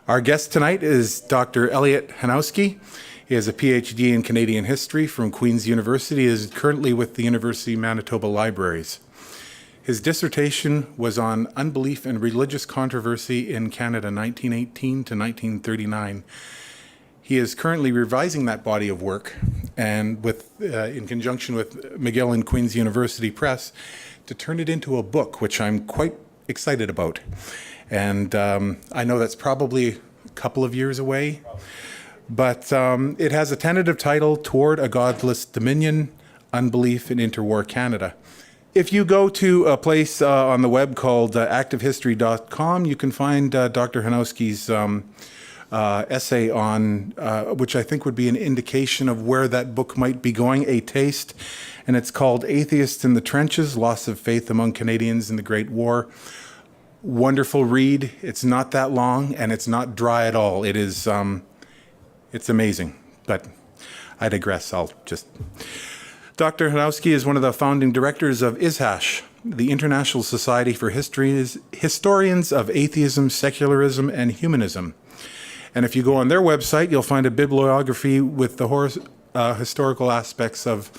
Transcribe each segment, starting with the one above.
Our guest tonight is Dr. Elliot Hanowski. He has a PhD in Canadian history from Queen's University. He is currently with the University of Manitoba Libraries. His dissertation was on Unbelief and Religious Controversy in Canada, 1918 to 1939. He is currently revising that body of work, and in conjunction with McGill and Queen's University Press, to turn it into a book, which I'm quite excited about. And I know that's probably a couple of years away, but it has a tentative title, Toward a Godless Dominion, Unbelief in Interwar Canada. If you go to a place on the web called activehistory.com, you can find Dr. Hanowski's essay on, which I think would be an indication of where that book might be going, a taste, and it's called Atheists in the Trenches, Loss of Faith Among Canadians in the Great War. Wonderful read. It's not that long, and it's not dry at all. It is, it's amazing, but I digress. Dr. Hanowski is one of the founding directors of ISHASH, the International Society for Historians of Atheism, Secularism, and Humanism. And if you go on their website, you'll find a bibliography with the historical aspects of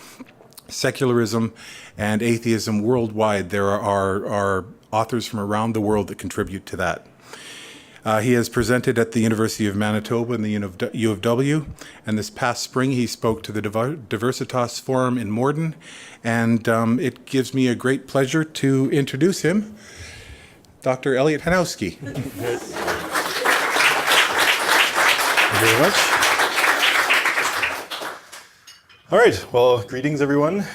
secularism and atheism worldwide. There are authors from around the world that contribute to that. He has presented at the University of Manitoba and the U of W, and this past spring he spoke to the Diversitas Forum in Morden, and it gives me a great pleasure to introduce him, Dr. Elliot Hanowski. Thank you very much. All right, well, greetings everyone.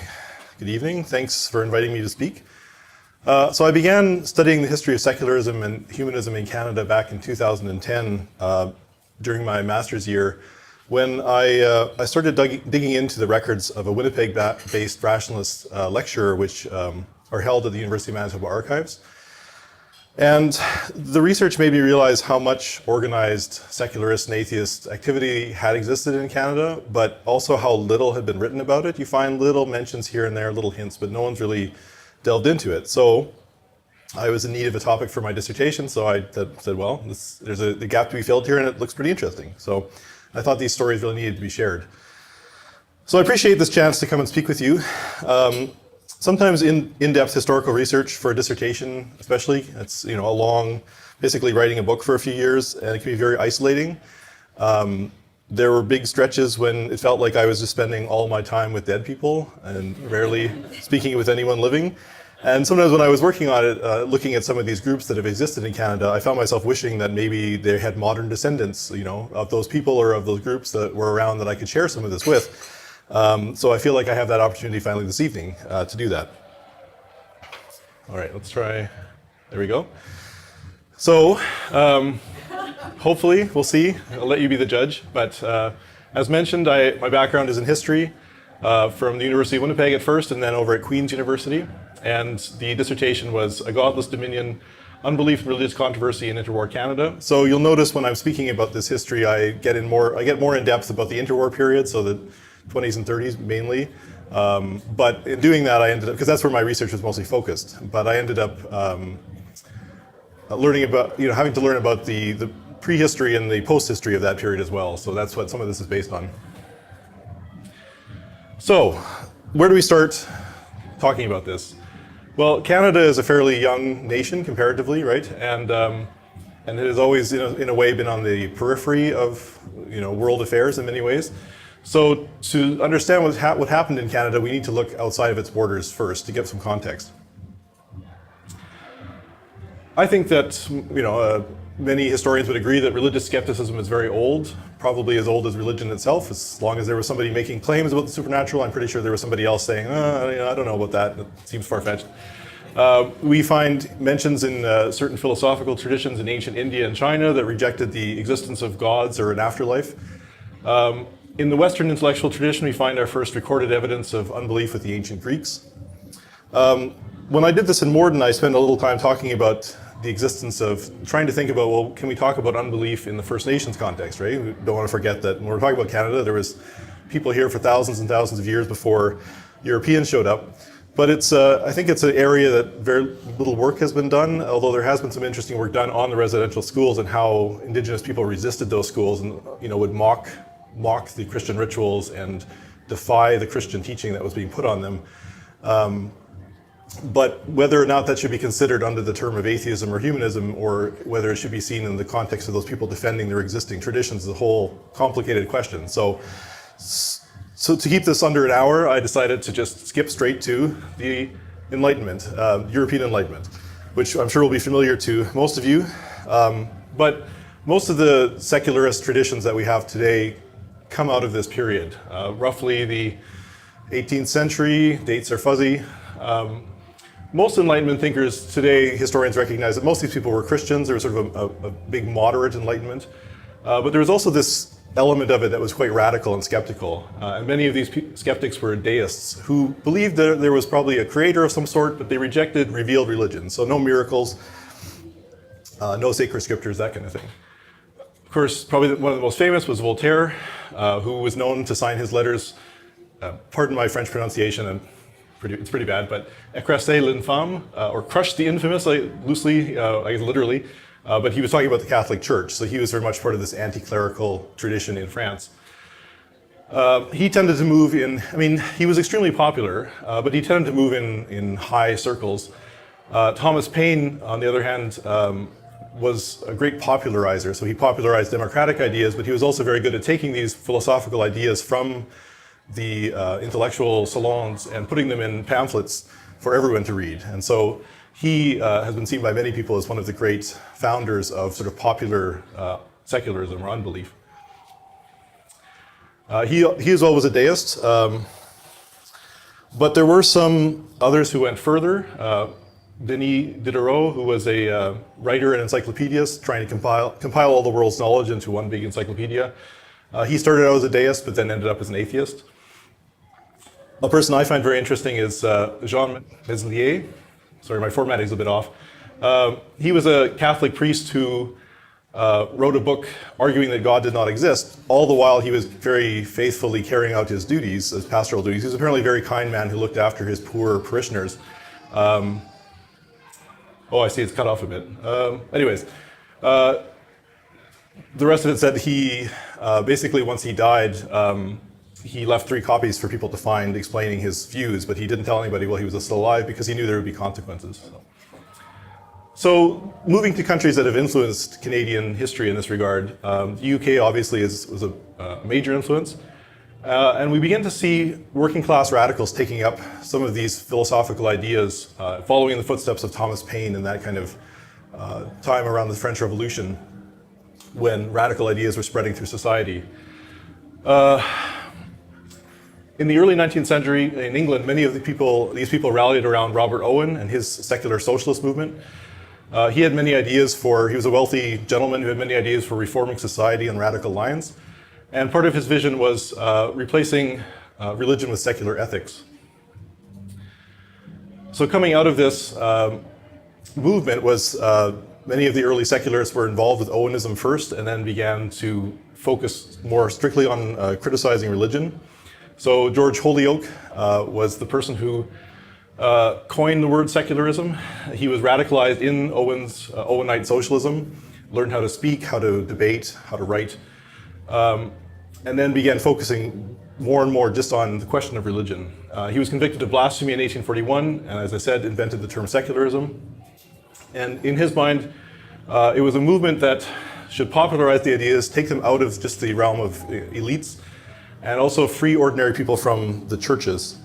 Good evening, thanks for inviting me to speak. So I began studying the history of secularism and humanism in Canada back in 2010 during my master's year, when I started digging into the records of a Winnipeg-based rationalist lecturer which are held at the University of Manitoba Archives. And the research made me realize how much organized secularist and atheist activity had existed in Canada, but also how little had been written about it. You find little mentions here and there, little hints, but no one's really delved into it. So I was in need of a topic for my dissertation, so I said, well, there's a gap to be filled here and it looks pretty interesting. So I thought these stories really needed to be shared. So I appreciate this chance to come and speak with you. Sometimes in-depth historical research for a dissertation, especially, it's a long, basically writing a book for a few years, and it can be very isolating. There were big stretches when it felt like I was just spending all my time with dead people and rarely speaking with anyone living. And sometimes when I was working on it, looking at some of these groups that have existed in Canada, I found myself wishing that maybe they had modern descendants, of those people or of those groups that were around that I could share some of this with. So I feel like I have that opportunity finally this evening to do that. All right, let's try. There we go. So hopefully, we'll see. I'll let you be the judge. But as mentioned, my background is in history from the University of Winnipeg at first, and then over at Queen's University. And the dissertation was A Godless Dominion, Unbelief and Religious Controversy in Interwar Canada. So you'll notice when I'm speaking about this history, I get more in depth about the interwar period, so the 20s and 30s mainly. But in doing that, I ended up, because that's where my research was mostly focused, but I ended up learning about, having to learn about the prehistory and the post-history of that period as well. So that's what some of this is based on. So where do we start talking about this? Well, Canada is a fairly young nation comparatively, right? And it has always, in a way, been on the periphery of, world affairs in many ways. So to understand what happened in Canada, we need to look outside of its borders first to get some context. I think that many historians would agree that religious skepticism is very old, probably as old as religion itself. As long as there was somebody making claims about the supernatural, I'm pretty sure there was somebody else saying, I don't know about that, it seems far-fetched. We find mentions in certain philosophical traditions in ancient India and China that rejected the existence of gods or an afterlife. In the Western intellectual tradition, we find our first recorded evidence of unbelief with the ancient Greeks. When I did this in Morden, I spent a little time talking about the existence of, trying to think about, well, can we talk about unbelief in the First Nations context, right? We don't want to forget that when we're talking about Canada, there was people here for thousands and thousands of years before Europeans showed up. But I think it's an area that very little work has been done, although there has been some interesting work done on the residential schools and how Indigenous people resisted those schools and would mock the Christian rituals and defy the Christian teaching that was being put on them. But whether or not that should be considered under the term of atheism or humanism, or whether it should be seen in the context of those people defending their existing traditions, is a whole complicated question. So to keep this under an hour, I decided to just skip straight to the Enlightenment, European Enlightenment, which I'm sure will be familiar to most of you. But most of the secularist traditions that we have today come out of this period. Roughly the 18th century, dates are fuzzy. Most Enlightenment thinkers today, historians recognize that most of these people were Christians. There was sort of a big moderate Enlightenment. But there was also this element of it that was quite radical and skeptical. And many of these skeptics were deists who believed that there was probably a creator of some sort, but they rejected revealed religion. So no miracles, no sacred scriptures, that kind of thing. Of course, probably one of the most famous was Voltaire, who was known to sign his letters, pardon my French pronunciation, and it's pretty bad, but écraser l'infâme, or crush the infamous, loosely, I guess literally. But he was talking about the Catholic Church, so he was very much part of this anti-clerical tradition in France. He tended to move in, he was extremely popular, but he tended to move in high circles. Thomas Paine, on the other hand, was a great popularizer, so he popularized democratic ideas, but he was also very good at taking these philosophical ideas from the intellectual salons and putting them in pamphlets for everyone to read. And so he has been seen by many people as one of the great founders of sort of popular secularism or unbelief. He as well was a deist, but there were some others who went further. Denis Diderot, who was a writer and encyclopedist trying to compile all the world's knowledge into one big encyclopedia. He started out as a deist, but then ended up as an atheist. A person I find very interesting is Jean Meslier. Sorry, my formatting's a bit off. He was a Catholic priest who wrote a book arguing that God did not exist. All the while he was very faithfully carrying out his duties, his pastoral duties. He was apparently a very kind man who looked after his poor parishioners. Oh, I see it's cut off a bit. Anyways, the rest of it said he, basically once he died, he left 3 copies for people to find explaining his views, but he didn't tell anybody while he was still alive because he knew there would be consequences. So moving to countries that have influenced Canadian history in this regard, the UK obviously was a major influence. And we begin to see working class radicals taking up some of these philosophical ideas, following in the footsteps of Thomas Paine and that kind of time around the French Revolution when radical ideas were spreading through society. In the early 19th century in England, many of these people rallied around Robert Owen and his secular socialist movement. He had many ideas he was a wealthy gentleman who had many ideas for reforming society on radical lines. And part of his vision was replacing religion with secular ethics. So coming out of this movement was many of the early secularists were involved with Owenism first and then began to focus more strictly on criticizing religion. So George Holyoake was the person who coined the word secularism. He was radicalized in Owenite socialism, learned how to speak, how to debate, how to write, and then began focusing more and more just on the question of religion. He was convicted of blasphemy in 1841, and as I said, invented the term secularism. And in his mind, it was a movement that should popularize the ideas, take them out of just the realm of elites, and also free ordinary people from the churches.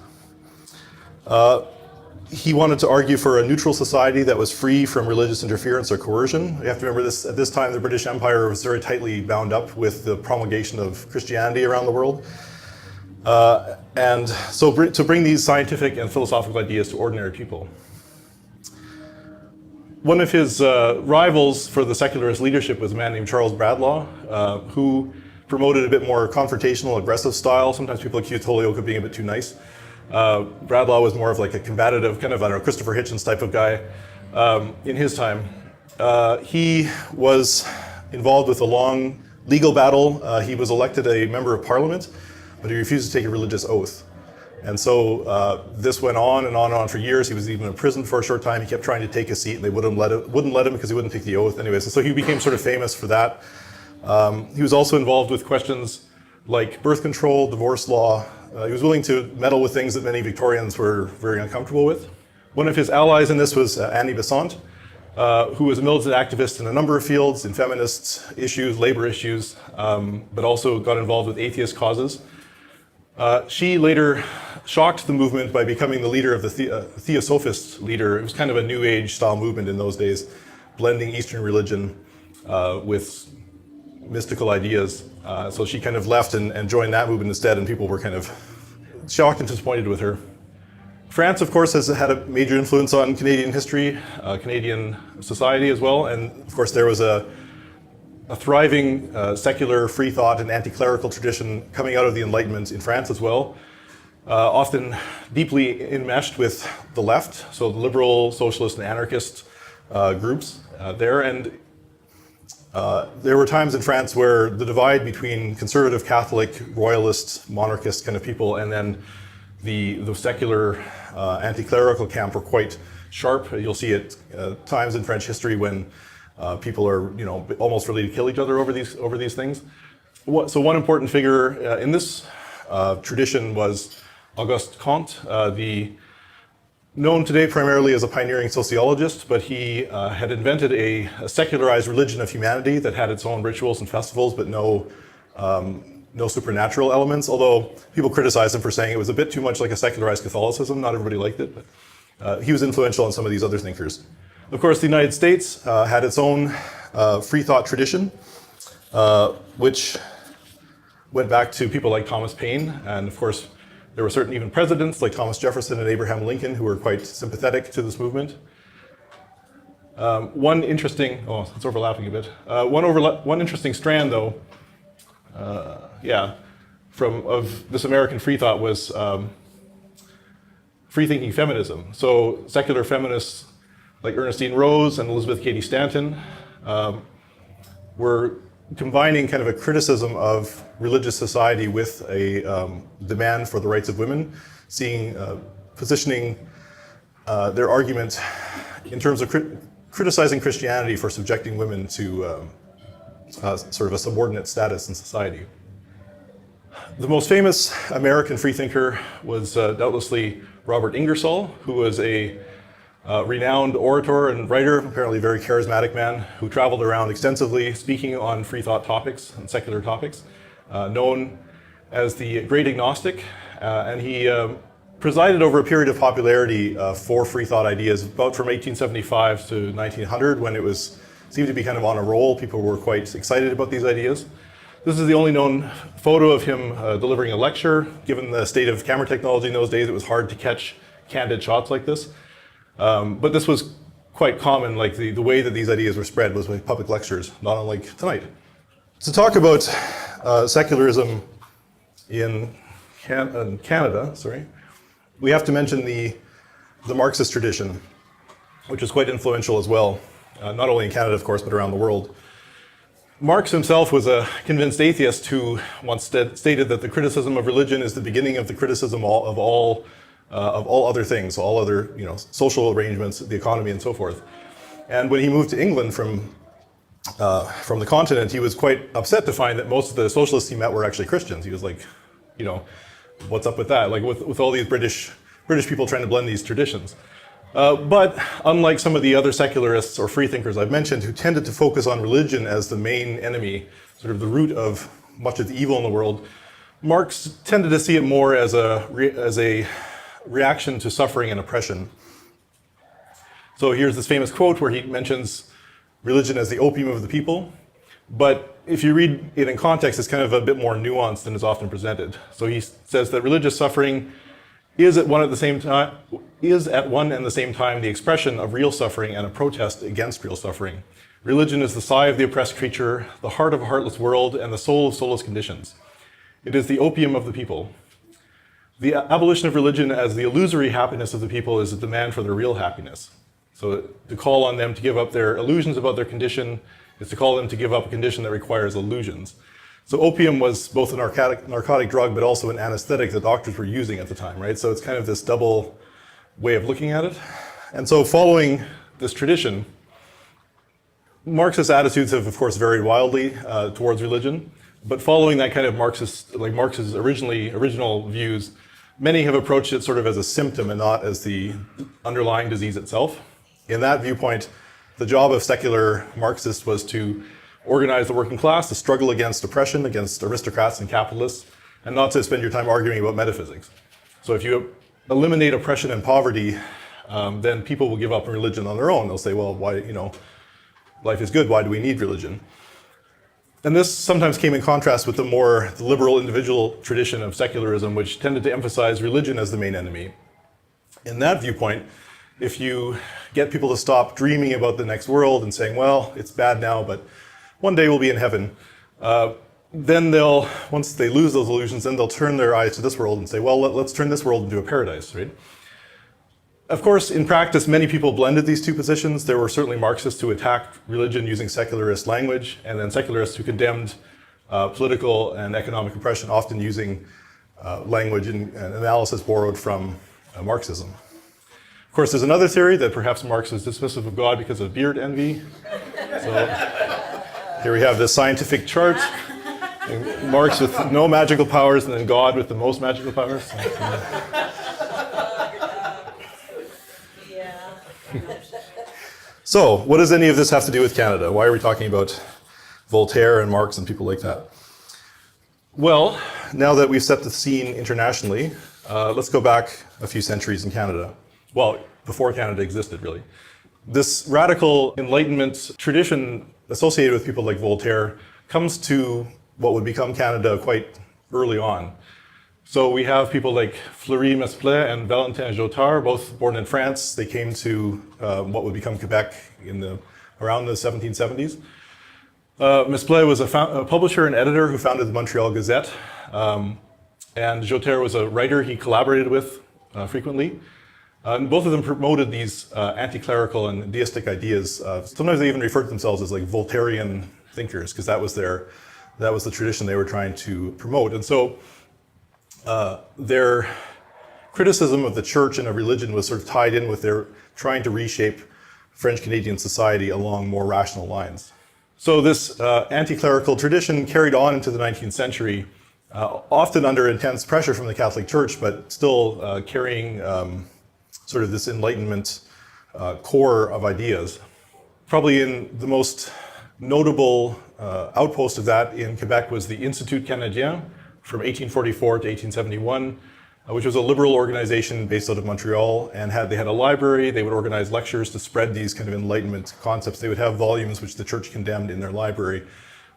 He wanted to argue for a neutral society that was free from religious interference or coercion. You have to remember this, at this time the British Empire was very tightly bound up with the promulgation of Christianity around the world. And so to bring these scientific and philosophical ideas to ordinary people. One of his rivals for the secularist leadership was a man named Charles Bradlaugh, who promoted a bit more confrontational, aggressive style. Sometimes people accused Holyoake of being a bit too nice. Bradlaugh was more of like a combative, kind of, I don't know, Christopher Hitchens type of guy in his time. He was involved with a long legal battle. He was elected a member of parliament, but he refused to take a religious oath. And so this went on and on and on for years. He was even in prison for a short time. He kept trying to take a seat, and they wouldn't let him because he wouldn't take the oath. Anyways, so he became sort of famous for that. He was also involved with questions like birth control, divorce law. He was willing to meddle with things that many Victorians were very uncomfortable with. One of his allies in this was Annie Besant, who was a militant activist in a number of fields, in feminist issues, labor issues, but also got involved with atheist causes. She later shocked the movement by becoming the leader of the Theosophist leader. It was kind of a New Age style movement in those days, blending Eastern religion with mystical ideas. So she kind of left and joined that movement instead, and people were kind of shocked and disappointed with her. France, of course, has had a major influence on Canadian history, Canadian society as well, and of course there was a thriving secular free thought and anti-clerical tradition coming out of the Enlightenment in France as well, often deeply enmeshed with the left, so the liberal, socialist, and anarchist groups there. And there were times in France where the divide between conservative, Catholic, royalist, monarchist kind of people and then the secular anti-clerical camp were quite sharp. You'll see it times in French history when people are, almost ready to kill each other over these things. So one important figure in this tradition was Auguste Comte, known today primarily as a pioneering sociologist, but he had invented a secularized religion of humanity that had its own rituals and festivals, but no supernatural elements, although people criticized him for saying it was a bit too much like a secularized Catholicism. Not everybody liked it, but he was influential on some of these other thinkers. Of course, the United States had its own free thought tradition, which went back to people like Thomas Paine, and of course, there were certain even presidents like Thomas Jefferson and Abraham Lincoln who were quite sympathetic to this movement. One interesting, it's overlapping a bit. One interesting strand, though, of this American free thought was free-thinking feminism. So secular feminists like Ernestine Rose and Elizabeth Cady Stanton were combining kind of a criticism of religious society with a demand for the rights of women, positioning their argument in terms of criticizing Christianity for subjecting women to sort of a subordinate status in society. The most famous American freethinker was doubtlessly Robert Ingersoll, who was a renowned orator and writer, apparently a very charismatic man, who traveled around extensively speaking on free thought topics and secular topics, known as the Great Agnostic, and he presided over a period of popularity for free thought ideas, about from 1875 to 1900, when it seemed to be kind of on a roll. People were quite excited about these ideas. This is the only known photo of him delivering a lecture. Given the state of camera technology in those days, it was hard to catch candid shots like this. But this was quite common, like the way that these ideas were spread was with public lectures, not unlike tonight. To talk about secularism in Canada, we have to mention the Marxist tradition, which is quite influential as well, not only in Canada, of course, but around the world. Marx himself was a convinced atheist who once stated that the criticism of religion is the beginning of the criticism of all other things, all other social arrangements, the economy, and so forth. And when he moved to England from the continent, he was quite upset to find that most of the socialists he met were actually Christians. He was like, what's up with that? Like with all these British people trying to blend these traditions. But unlike some of the other secularists or freethinkers I've mentioned, who tended to focus on religion as the main enemy, sort of the root of much of the evil in the world, Marx tended to see it more as a reaction to suffering and oppression. So here's this famous quote where he mentions religion as the opium of the people, but if you read it in context, it's kind of a bit more nuanced than is often presented. So he says that religious suffering is at one and the same time the expression of real suffering and a protest against real suffering. Religion is the sigh of the oppressed creature, the heart of a heartless world, and the soul of soulless conditions. It is the opium of the people. The abolition of religion as the illusory happiness of the people is a demand for their real happiness. So to call on them to give up their illusions about their condition is to call them to give up a condition that requires illusions. So opium was both a narcotic drug, but also an anesthetic that doctors were using at the time, right? So it's kind of this double way of looking at it. And so following this tradition, Marxist attitudes have, of course, varied wildly towards religion, but following that kind of Marxist, like Marx's original views, many have approached it sort of as a symptom and not as the underlying disease itself. In that viewpoint, the job of secular Marxists was to organize the working class, to struggle against oppression, against aristocrats and capitalists, and not to spend your time arguing about metaphysics. So if you eliminate oppression and poverty, then people will give up religion on their own. They'll say, well, why, life is good, why do we need religion? And this sometimes came in contrast with the more liberal individual tradition of secularism, which tended to emphasize religion as the main enemy. In that viewpoint, if you get people to stop dreaming about the next world and saying, well, it's bad now, but one day we'll be in heaven, then once they lose those illusions, then they'll turn their eyes to this world and say, well, let's turn this world into a paradise, right? Of course, in practice, many people blended these two positions. There were certainly Marxists who attacked religion using secularist language, and then secularists who condemned political and economic oppression, often using language and analysis borrowed from Marxism. Of course, there's another theory that perhaps Marx is dismissive of God because of beard envy. So here we have this scientific chart. Marx with no magical powers, and then God with the most magical powers. So, what does any of this have to do with Canada? Why are we talking about Voltaire and Marx and people like that? Well, now that we've set the scene internationally, let's go back a few centuries in Canada. Well, before Canada existed, really. This radical Enlightenment tradition associated with people like Voltaire comes to what would become Canada quite early on. So we have people like Fleury Mesplet and Valentin Jotard, both born in France. They came to what would become Quebec around the 1770s. Mesplet was a publisher and editor who founded the Montreal Gazette. And Jotard was a writer he collaborated with frequently. And both of them promoted these anti-clerical and deistic ideas. Sometimes they even referred to themselves as like Voltairean thinkers, because that was the tradition they were trying to promote. And so their criticism of the church and of religion was sort of tied in with their trying to reshape French-Canadian society along more rational lines. So this anti-clerical tradition carried on into the 19th century, often under intense pressure from the Catholic Church, but still carrying sort of this Enlightenment core of ideas. Probably in the most notable outpost of that in Quebec was the Institut Canadien from 1844 to 1871, which was a liberal organization based out of Montreal, and they had a library. They would organize lectures to spread these kind of Enlightenment concepts. They would have volumes which the church condemned in their library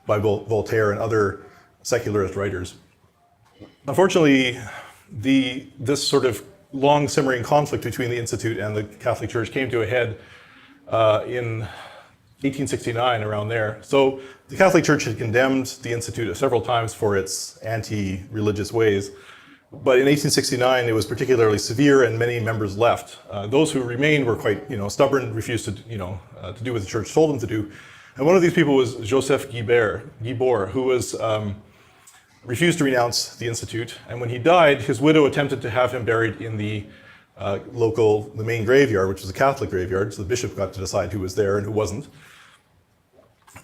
by Voltaire and other secularist writers. Unfortunately, this sort of long simmering conflict between the Institute and the Catholic Church came to a head in 1869, around there. So the Catholic Church had condemned the Institute several times for its anti-religious ways. But in 1869, it was particularly severe, and many members left. Those who remained were quite, stubborn, refused to, to do what the church told them to do. And one of these people was Joseph Guibord, who was refused to renounce the Institute. And when he died, his widow attempted to have him buried in the main graveyard, which was a Catholic graveyard. So the bishop got to decide who was there and who wasn't.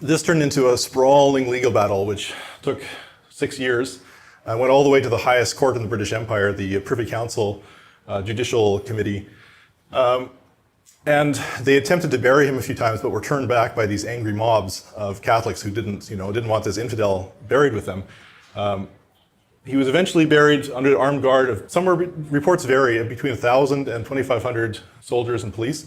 This turned into a sprawling legal battle, which took 6 years. Went all the way to the highest court in the British Empire, the Privy Council Judicial Committee. And they attempted to bury him a few times, but were turned back by these angry mobs of Catholics who didn't want this infidel buried with them. He was eventually buried under armed guard of, reports vary, between 1,000 and 2,500 soldiers and police.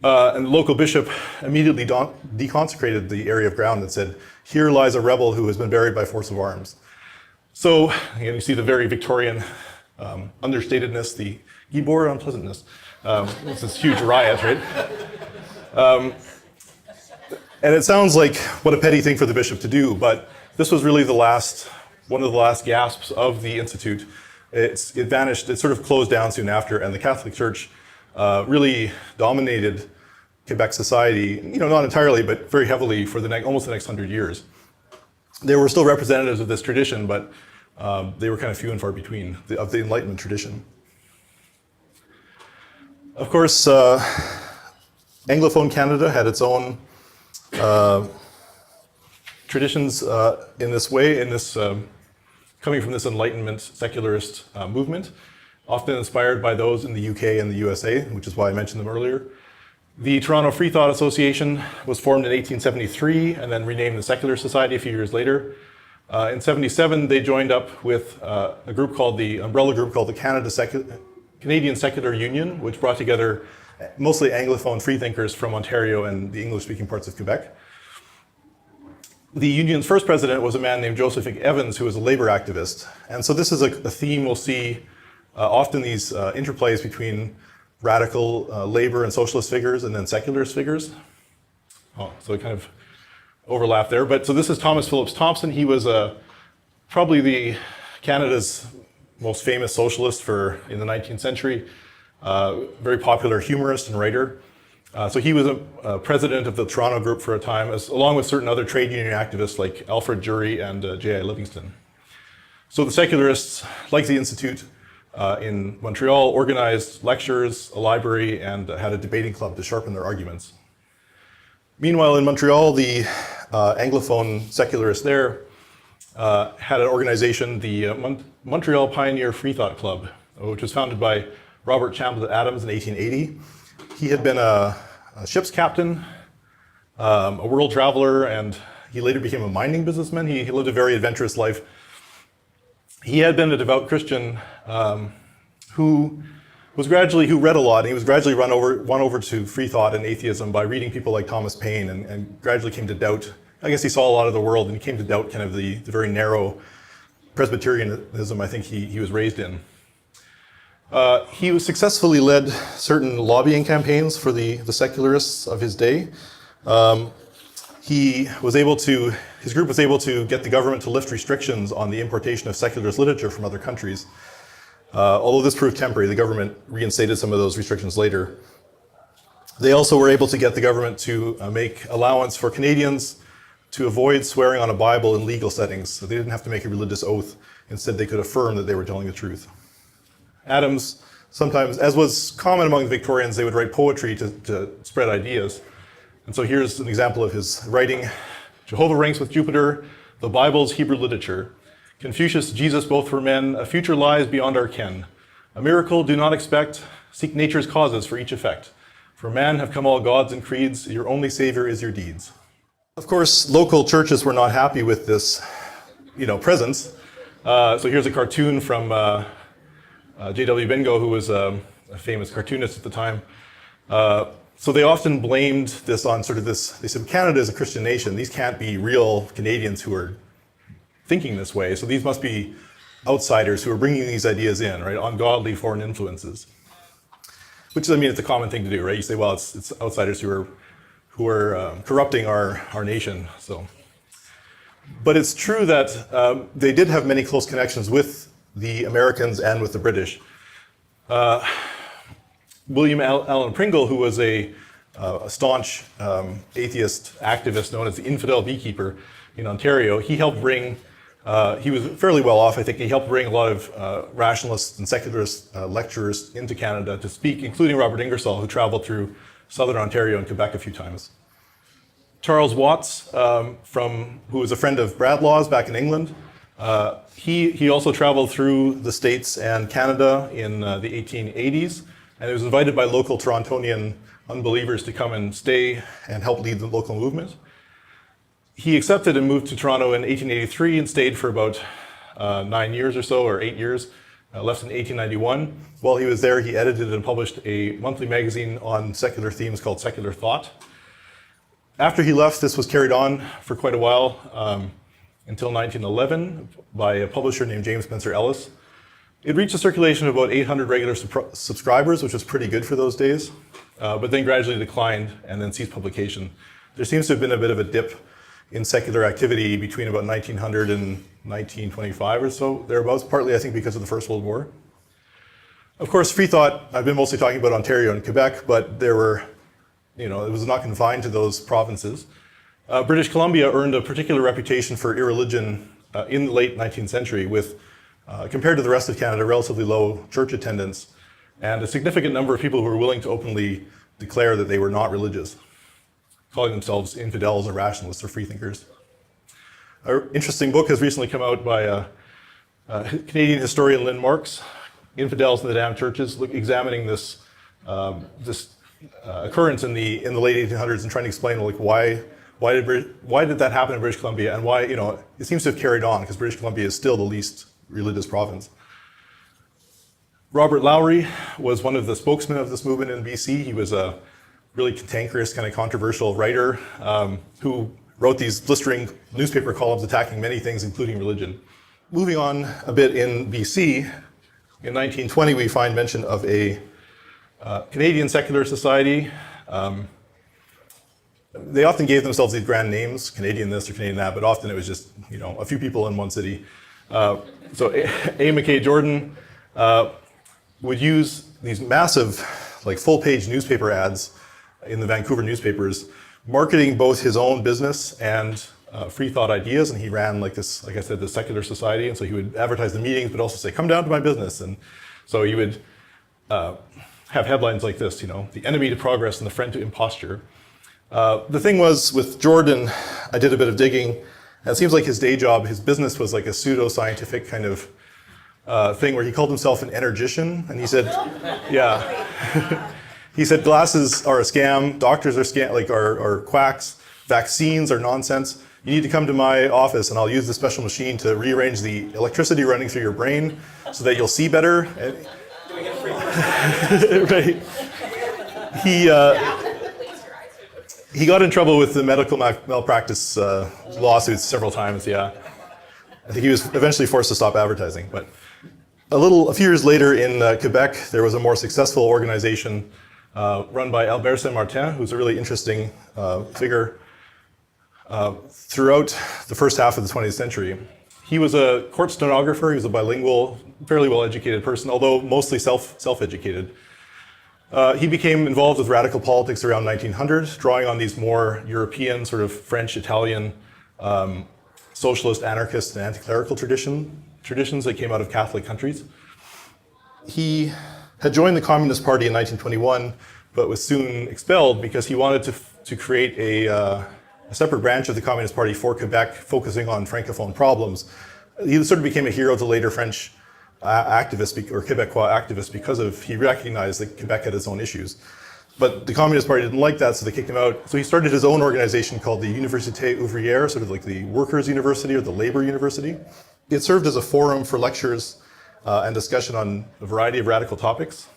And the local bishop immediately deconsecrated the area of ground and said, "Here lies a rebel who has been buried by force of arms." So, again, you see the very Victorian understatedness, the Guibord unpleasantness. It's this huge riot, right? And it sounds like what a petty thing for the bishop to do, but this was really one of the last gasps of the Institute. It vanished, it sort of closed down soon after, and the Catholic Church really dominated Quebec society, not entirely, but very heavily for almost the next 100 years. They were still representatives of this tradition, but they were kind of few and far between of the Enlightenment tradition. Of course, Anglophone Canada had its own traditions in this way, coming from this Enlightenment secularist movement, often inspired by those in the UK and the USA, which is why I mentioned them earlier. The Toronto Free Thought Association was formed in 1873 and then renamed the Secular Society a few years later. In 77, they joined up with a group called the umbrella group called the Canadian Secular Union, which brought together mostly Anglophone freethinkers from Ontario and the English-speaking parts of Quebec. The union's first president was a man named Joseph Evans, who was a labor activist. And so this is a theme we'll see often, these interplays between radical labor and socialist figures and then secularist figures. Oh, so it kind of overlap there. But so this is Thomas Phillips Thompson. He was probably Canada's most famous socialist in the 19th century, very popular humorist and writer. So he was a president of the Toronto group for a time, along with certain other trade union activists like Alfred Jury and J.I. Livingston. So the secularists, like the Institute in Montreal, organized lectures, a library, and had a debating club to sharpen their arguments. Meanwhile, in Montreal, the Anglophone secularists there had an organization, the Montreal Pioneer Freethought Club, which was founded by Robert Chambliss Adams in 1880. He had been a ship's captain, a world traveler, and he later became a mining businessman. He lived a very adventurous life. He had been a devout Christian who read a lot, and he was gradually won over to free thought and atheism by reading people like Thomas Paine, and gradually came to doubt. I guess he saw a lot of the world, and he came to doubt kind of the very narrow Presbyterianism I think he was raised in. He successfully led certain lobbying campaigns for the secularists of his day. His group was able to get the government to lift restrictions on the importation of secularist literature from other countries. Although this proved temporary, the government reinstated some of those restrictions later. They also were able to get the government to make allowance for Canadians to avoid swearing on a Bible in legal settings, so they didn't have to make a religious oath. Instead, they could affirm that they were telling the truth. Adams sometimes, as was common among the Victorians, they would write poetry to spread ideas. And so here's an example of his writing. Jehovah ranks with Jupiter, the Bible's Hebrew literature. Confucius, Jesus, both for men, a future lies beyond our ken. A miracle do not expect, seek nature's causes for each effect. For man have come all gods and creeds, your only savior is your deeds. Of course, local churches were not happy with this, presence. So here's a cartoon from J.W. Bingo, who was a famous cartoonist at the time. So they often blamed this on they said, Canada is a Christian nation. These can't be real Canadians who are thinking this way. So these must be outsiders who are bringing these ideas in, right? Ungodly foreign influences. Which, it's a common thing to do, right? You say, well, it's outsiders who are corrupting our nation. But it's true that they did have many close connections with the Americans and with the British. William Allen Pringle, who was a staunch atheist activist known as the Infidel Beekeeper in Ontario, he helped bring, he was fairly well off, I think. He helped bring a lot of rationalists and secularist lecturers into Canada to speak, including Robert Ingersoll, who traveled through southern Ontario and Quebec a few times. Charles Watts, who was a friend of Bradlaugh's back in England, he also traveled through the States and Canada in the 1880s, and he was invited by local Torontonian unbelievers to come and stay and help lead the local movement. He accepted and moved to Toronto in 1883 and stayed for about 9 years or so, or 8 years, left in 1891. While he was there, he edited and published a monthly magazine on secular themes called Secular Thought. After he left, this was carried on for quite a while, until 1911 by a publisher named James Spencer Ellis. It reached a circulation of about 800 regular subscribers, which was pretty good for those days, but then gradually declined and then ceased publication. There seems to have been a bit of a dip in secular activity between about 1900 and 1925 or so, thereabouts, partly I think because of the First World War. Of course, free thought, I've been mostly talking about Ontario and Quebec, but there were, it was not confined to those provinces. British Columbia earned a particular reputation for irreligion in the late 19th century with, compared to the rest of Canada, relatively low church attendance and a significant number of people who were willing to openly declare that they were not religious, calling themselves infidels or rationalists or freethinkers. An interesting book has recently come out by Canadian historian Lynn Marks, Infidels in the Damned Churches, examining this occurrence in the late 1800s and trying to explain like why did that happen in British Columbia and why, it seems to have carried on because British Columbia is still the least religious province. Robert Lowry was one of the spokesmen of this movement in BC. He was a really cantankerous, kind of controversial writer who wrote these blistering newspaper columns attacking many things, including religion. Moving on a bit in BC, in 1920 we find mention of a Canadian secular society. They often gave themselves these grand names, Canadian this or Canadian that, but often it was just a few people in one city. So A. McKay Jordan would use these massive, like full-page newspaper ads in the Vancouver newspapers, marketing both his own business and free thought ideas. And he ran like this, like I said, the secular society. And so he would advertise the meetings, but also say, "Come down to my business." And so he would have headlines like this, "The enemy to progress and the friend to imposture." The thing was with Jordan, I did a bit of digging, and it seems like his day job, his business was like a pseudo-scientific kind of thing where he called himself an energician, and he said, yeah, he said glasses are a scam, doctors are quacks, vaccines are nonsense. You need to come to my office and I'll use the special machine to rearrange the electricity running through your brain so that you'll see better. Right. He got in trouble with the medical malpractice lawsuits several times, yeah. I think he was eventually forced to stop advertising. But a few years later in Quebec, there was a more successful organization run by Albert Saint-Martin, who's a really interesting figure throughout the first half of the 20th century. He was a court stenographer, he was a bilingual, fairly well-educated person, although mostly self-educated. He became involved with radical politics around 1900, drawing on these more European, sort of French, Italian, socialist, anarchist, and anti-clerical traditions that came out of Catholic countries. He had joined the Communist Party in 1921, but was soon expelled because he wanted to create a separate branch of the Communist Party for Quebec, focusing on Francophone problems. He sort of became a hero to later French activist or Quebecois activist because he recognized that Quebec had its own issues. But the Communist Party didn't like that, so they kicked him out. So he started his own organization called the Université Ouvrière, sort of like the workers' university or the labor university. It served as a forum for lectures and discussion on a variety of radical topics.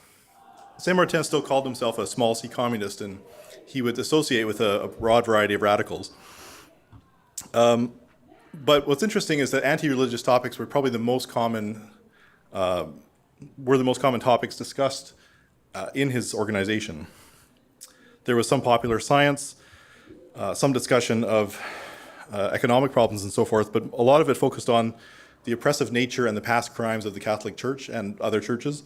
Saint-Martin still called himself a small c communist, and he would associate with a broad variety of radicals. But what's interesting is that anti-religious topics were probably the most common topics discussed in his organization. There was some popular science, some discussion of economic problems and so forth, but a lot of it focused on the oppressive nature and the past crimes of the Catholic Church and other churches.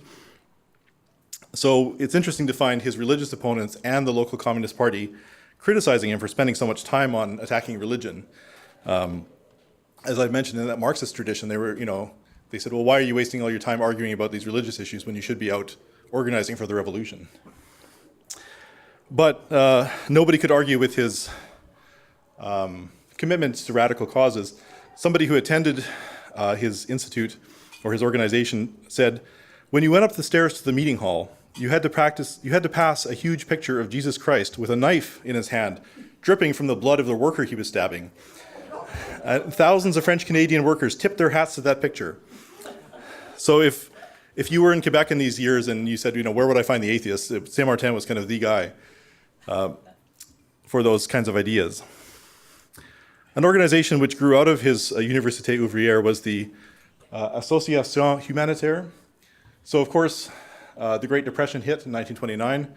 So it's interesting to find his religious opponents and the local Communist Party criticizing him for spending so much time on attacking religion. As I mentioned, in that Marxist tradition, they said, well, why are you wasting all your time arguing about these religious issues when you should be out organizing for the revolution? But nobody could argue with his commitments to radical causes. Somebody who attended his institute or his organization said, when you went up the stairs to the meeting hall, you had to pass a huge picture of Jesus Christ with a knife in his hand, dripping from the blood of the worker he was stabbing. Thousands of French Canadian workers tipped their hats to that picture. So if you were in Quebec in these years and you said, where would I find the atheists? Saint-Martin was kind of the guy for those kinds of ideas. An organization which grew out of his Université Ouvrière was the Association Humanitaire. So of course, the Great Depression hit in 1929.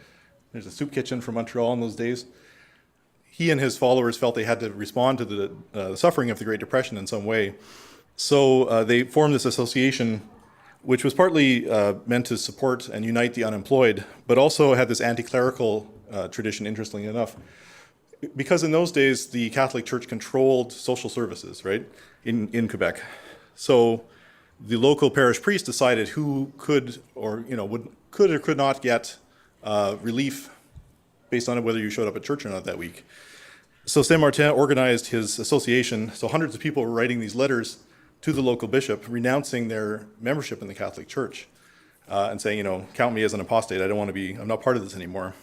There's a soup kitchen from Montreal in those days. He and his followers felt they had to respond to the suffering of the Great Depression in some way. So they formed this association, which was partly meant to support and unite the unemployed, but also had this anti-clerical tradition, interestingly enough. because in those days the Catholic Church controlled social services, right, in Quebec. So the local parish priest decided who could or could not get relief based on whether you showed up at church or not that week. So Saint Martin organized his association. So hundreds of people were writing these letters to the local bishop, renouncing their membership in the Catholic Church, and saying, count me as an apostate. I'm not part of this anymore.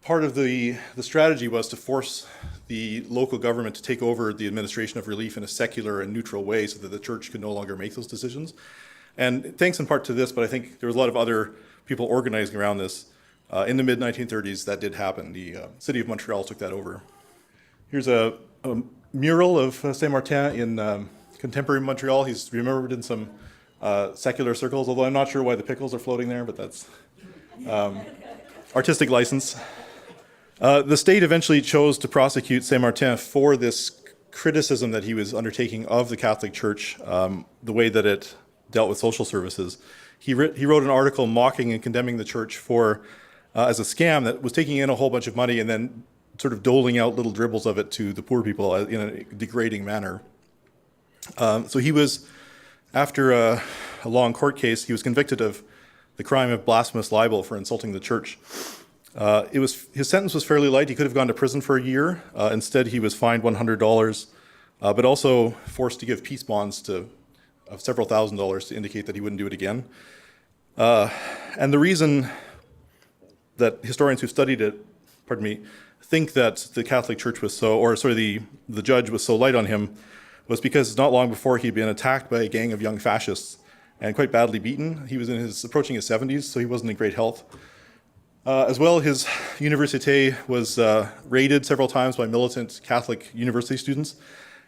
Part of the strategy was to force the local government to take over the administration of relief in a secular and neutral way so that the church could no longer make those decisions. And thanks in part to this, but I think there was a lot of other people organizing around this. In the mid-1930s, that did happen. The city of Montreal took that over. Here's a mural of Saint Martin in contemporary Montreal. He's remembered in some secular circles, although I'm not sure why the pickles are floating there, but that's artistic license. The state eventually chose to prosecute Saint Martin for this criticism that he was undertaking of the Catholic Church, the way that it dealt with social services. He wrote an article mocking and condemning the church for as a scam that was taking in a whole bunch of money and then sort of doling out little dribbles of it to the poor people in a degrading manner. So he was, after a long court case, he was convicted of the crime of blasphemous libel for insulting the church. His sentence was fairly light. He could have gone to prison for a year. Instead, he was fined $100, but also forced to give peace bonds of several $1,000s to indicate that he wouldn't do it again. And the reason that historians who studied it, think that the Catholic Church was the judge was so light on him was because not long before he'd been attacked by a gang of young fascists and quite badly beaten. He was approaching his 70s, so he wasn't in great health. As well, his université was raided several times by militant Catholic university students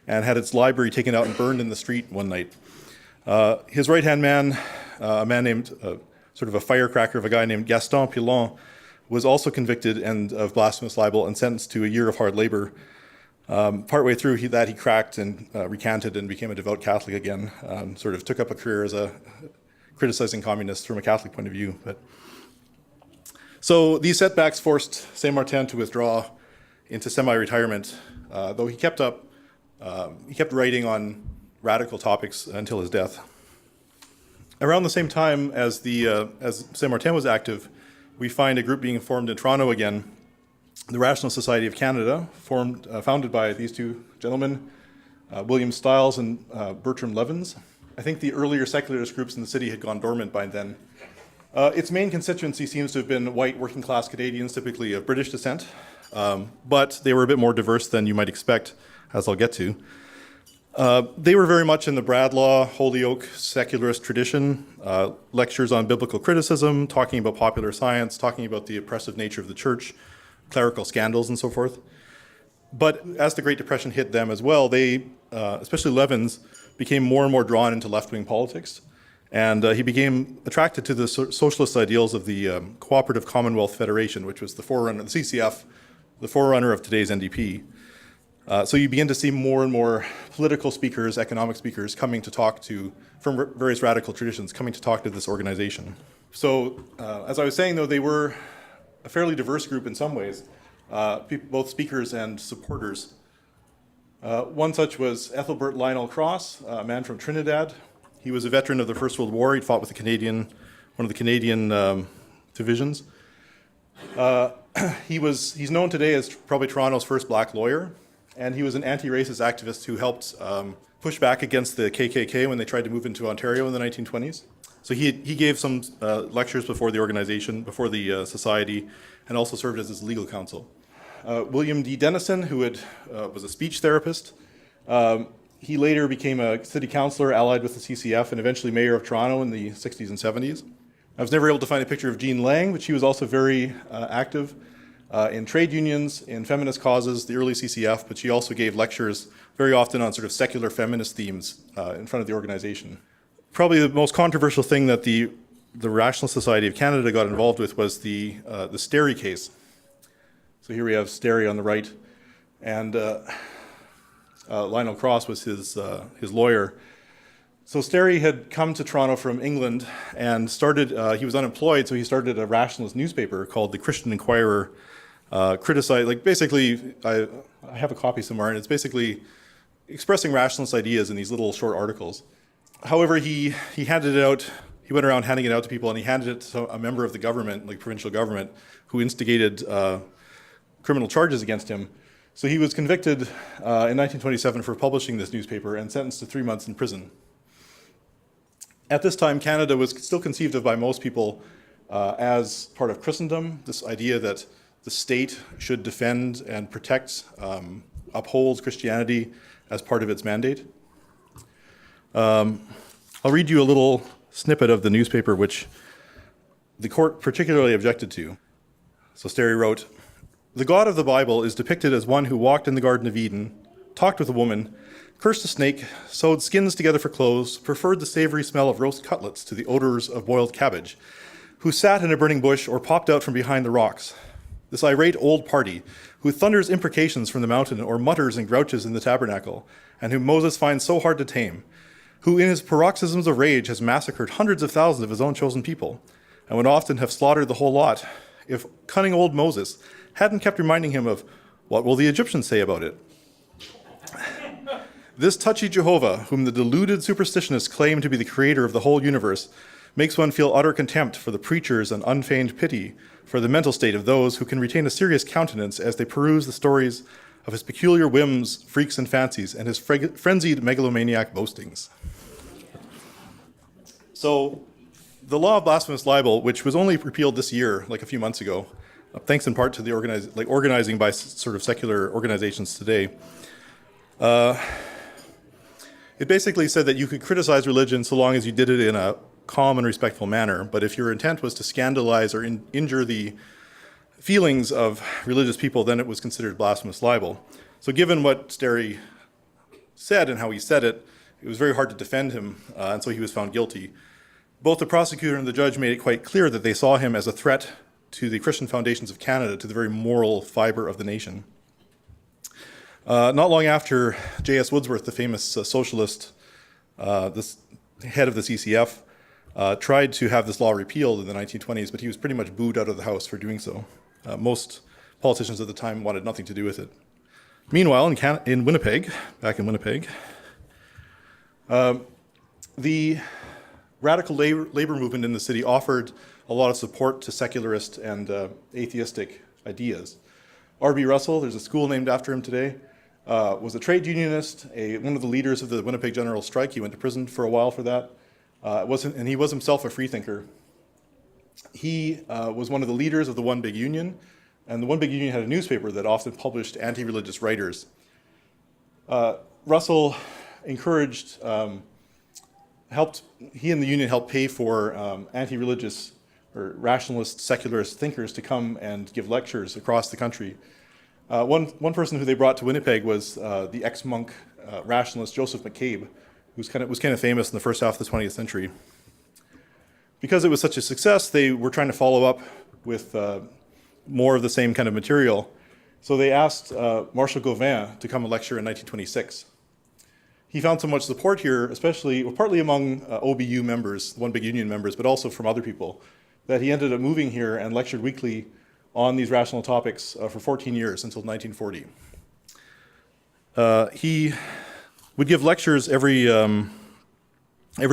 and had its library taken out and burned in the street one night. His right-hand man, a man named, sort of a firecracker of a guy named Gaston Pilon, was also convicted of blasphemous libel and sentenced to a year of hard labor. Partway through he cracked and recanted and became a devout Catholic again, sort of took up a career as criticizing communists from a Catholic point of view. So these setbacks forced Saint Martin to withdraw into semi-retirement, though he kept writing on radical topics until his death. Around the same time as Saint Martin was active, we find a group being formed in Toronto again, the Rational Society of Canada, founded by these two gentlemen, William Stiles and Bertram Levins. I think the earlier secularist groups in the city had gone dormant by then. Its main constituency seems to have been white working-class Canadians, typically of British descent, but they were a bit more diverse than you might expect, as I'll get to. They were very much in the Bradlaugh, Holyoke secularist tradition, lectures on biblical criticism, talking about popular science, talking about the oppressive nature of the church, clerical scandals, and so forth. But as the Great Depression hit them as well, they, especially Levins, became more and more drawn into left-wing politics. And he became attracted to the socialist ideals of the Cooperative Commonwealth Federation, which was the forerunner, the CCF, the forerunner of today's NDP. So you begin to see more and more political speakers, economic speakers coming to talk from various radical traditions, coming to talk to this organization. So as I was saying, though, they were a fairly diverse group in some ways, both speakers and supporters. One such was Ethelbert Lionel Cross, a man from Trinidad. He was a veteran of the First World War. He'd fought with one of the Canadian divisions. He's known today as probably Toronto's first black lawyer, and he was an anti-racist activist who helped push back against the KKK when they tried to move into Ontario in the 1920s. So he gave some lectures before the organization, before the society, and also served as its legal counsel. William D. Dennison, who was a speech therapist, he later became a city councillor allied with the CCF and eventually mayor of Toronto in the 60s and 70s. I was never able to find a picture of Jean Lang, but she was also very active in trade unions, in feminist causes, the early CCF, but she also gave lectures very often on sort of secular feminist themes in front of the organization. Probably the most controversial thing that the Rational Society of Canada got involved with was the Sterry case. So here we have Sterry on the right, and Lionel Cross was his lawyer. So Sterry had come to Toronto from England and he was unemployed, so he started a rationalist newspaper called the Christian Inquirer criticize, like basically, I have a copy somewhere, and it's basically expressing rationalist ideas in these little short articles. However, he handed it out, he went around handing it out to people, and he handed it to a member of the government, like provincial government, who instigated criminal charges against him. So he was convicted in 1927 for publishing this newspaper and sentenced to 3 months in prison. At this time, Canada was still conceived of by most people as part of Christendom, this idea that the state should defend and protect, uphold Christianity as part of its mandate. I'll read you a little snippet of the newspaper which the court particularly objected to. So Sterry wrote, "The God of the Bible is depicted as one who walked in the Garden of Eden, talked with a woman, cursed a snake, sewed skins together for clothes, preferred the savory smell of roast cutlets to the odors of boiled cabbage, who sat in a burning bush or popped out from behind the rocks. This irate old party, who thunders imprecations from the mountain or mutters and grouches in the tabernacle, and whom Moses finds so hard to tame, who in his paroxysms of rage has massacred hundreds of thousands of his own chosen people, and would often have slaughtered the whole lot, if cunning old Moses hadn't kept reminding him of, what will the Egyptians say about it? This touchy Jehovah, whom the deluded superstitionists claim to be the creator of the whole universe, makes one feel utter contempt for the preachers and unfeigned pity for the mental state of those who can retain a serious countenance as they peruse the stories of his peculiar whims, freaks, and fancies, and his frenzied megalomaniac boastings." So, the law of blasphemous libel, which was only repealed this year, like a few months ago, thanks in part to the organizing by sort of secular organizations today, it basically said that you could criticize religion so long as you did it in a calm and respectful manner, but if your intent was to scandalize or injure the feelings of religious people, then it was considered blasphemous libel. So given what Sterry said and how he said it, it was very hard to defend him, and so he was found guilty. Both the prosecutor and the judge made it quite clear that they saw him as a threat to the Christian foundations of Canada, to the very moral fiber of the nation. Not long after, J.S. Woodsworth, the famous socialist, this head of the CCF, tried to have this law repealed in the 1920s, but he was pretty much booed out of the House for doing so. Most politicians at the time wanted nothing to do with it. Meanwhile, in Winnipeg, back in Winnipeg, the radical labor movement in the city offered a lot of support to secularist and atheistic ideas. R.B. Russell, there's a school named after him today, was a trade unionist, one of the leaders of the Winnipeg General Strike. He went to prison for a while for that, and he was himself a freethinker. He was one of the leaders of the One Big Union, and the One Big Union had a newspaper that often published anti-religious writers. Russell encouraged, he and the union helped pay for anti-religious or rationalist, secularist thinkers to come and give lectures across the country. One person who they brought to Winnipeg was the ex-monk rationalist Joseph McCabe, who was kind of famous in the first half of the 20th century. Because it was such a success, they were trying to follow up with more of the same kind of material. So they asked Marshal Govan to come and lecture in 1926. He found so much support here, partly among OBU members, One Big Union members, but also from other people, that he ended up moving here and lectured weekly on these rational topics for 14 years until 1940. He would give lectures every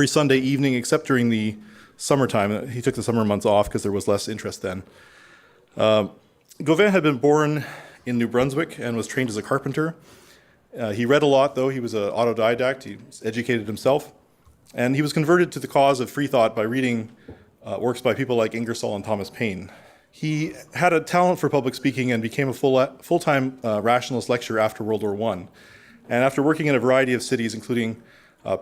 Sunday evening, except during the summertime. He took the summer months off because there was less interest then. Govan had been born in New Brunswick and was trained as a carpenter. He read a lot, though. He was an autodidact. He educated himself. And he was converted to the cause of free thought by reading works by people like Ingersoll and Thomas Paine. He had a talent for public speaking and became a full-time rationalist lecturer after World War I. And after working in a variety of cities, including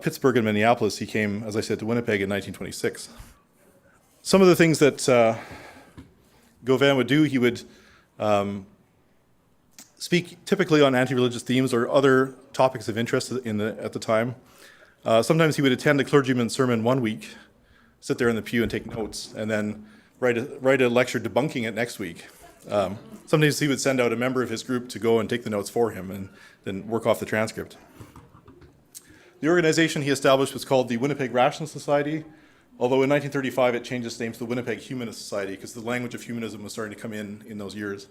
Pittsburgh and Minneapolis, he came, as I said, to Winnipeg in 1926. Some of the things that Govan would do, he would speak typically on anti-religious themes or other topics of interest at the time. Sometimes he would attend a clergyman's sermon one week, sit there in the pew and take notes, and then write a lecture debunking it next week. Sometimes he would send out a member of his group to go and take the notes for him and then work off the transcript. The organization he established was called the Winnipeg Rationalist Society, although in 1935 it changed its name to the Winnipeg Humanist Society because the language of humanism was starting to come in those years.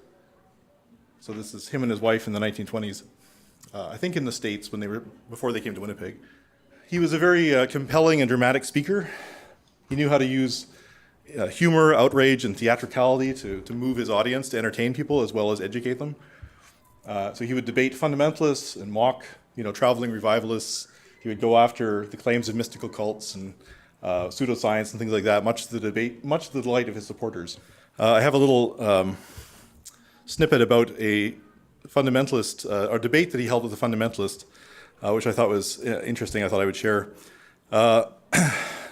So this is him and his wife in the 1920s. I think in the States before they came to Winnipeg. He was a very compelling and dramatic speaker. He knew how to use humor, outrage, and theatricality to move his audience, to entertain people as well as educate them. So he would debate fundamentalists and mock, traveling revivalists. He would go after the claims of mystical cults and pseudoscience and things like that, much to the delight of his supporters. I have a little snippet about a fundamentalist, or debate that he held with a fundamentalist, which I thought was interesting. I thought I would share.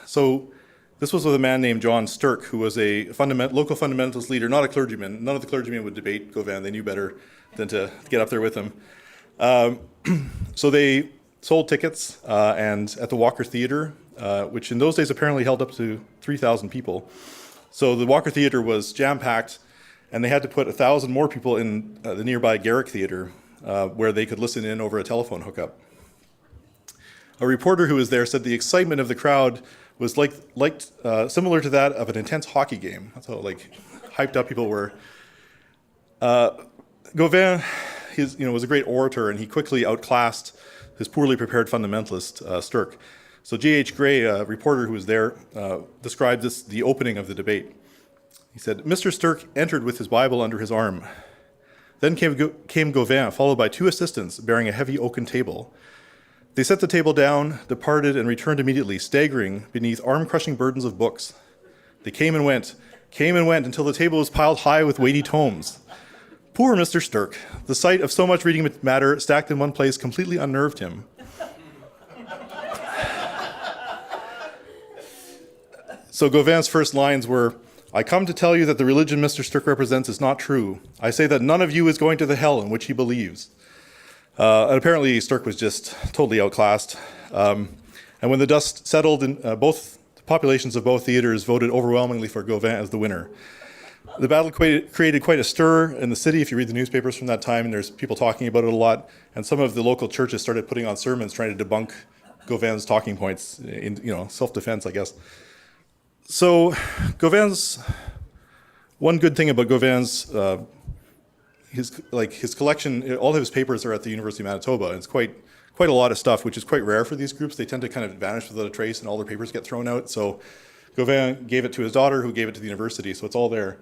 So this was with a man named John Stirk, who was a local fundamentalist leader, not a clergyman. None of the clergymen would debate Govan. They knew better than to get up there with him. So they sold tickets and at the Walker Theatre, which in those days apparently held up to 3,000 people. So the Walker Theatre was jam-packed, and they had to put 1,000 more people in the nearby Garrick Theatre, where they could listen in over a telephone hookup. A reporter who was there said the excitement of the crowd was similar to that of an intense hockey game. That's how hyped up people were. Govan, was a great orator, and he quickly outclassed his poorly prepared fundamentalist, Stirk. So J.H. Gray, a reporter who was there, described the opening of the debate. He said, "Mr. Stirk entered with his Bible under his arm. Then came Govan, followed by 2 assistants bearing a heavy oaken table. They set the table down, departed, and returned immediately, staggering beneath arm-crushing burdens of books. They came and went, until the table was piled high with weighty tomes. Poor Mr. Stirk, the sight of so much reading matter stacked in one place completely unnerved him. So Govan's first lines were, "I come to tell you that the religion Mr. Stirk represents is not true. I say that none of you is going to the hell in which he believes." And apparently Stirk was just totally outclassed. And when the dust settled, both the populations of both theaters voted overwhelmingly for Govan as the winner. The battle created quite a stir in the city. If you read the newspapers from that time, and there's people talking about it a lot. And some of the local churches started putting on sermons trying to debunk Govan's talking points in self-defense, I guess. So one good thing about Govan's his collection, all of his papers are at the University of Manitoba. It's quite a lot of stuff, which is quite rare for these groups. They tend to kind of vanish without a trace, and all their papers get thrown out. So Govan gave it to his daughter, who gave it to the university. So it's all there.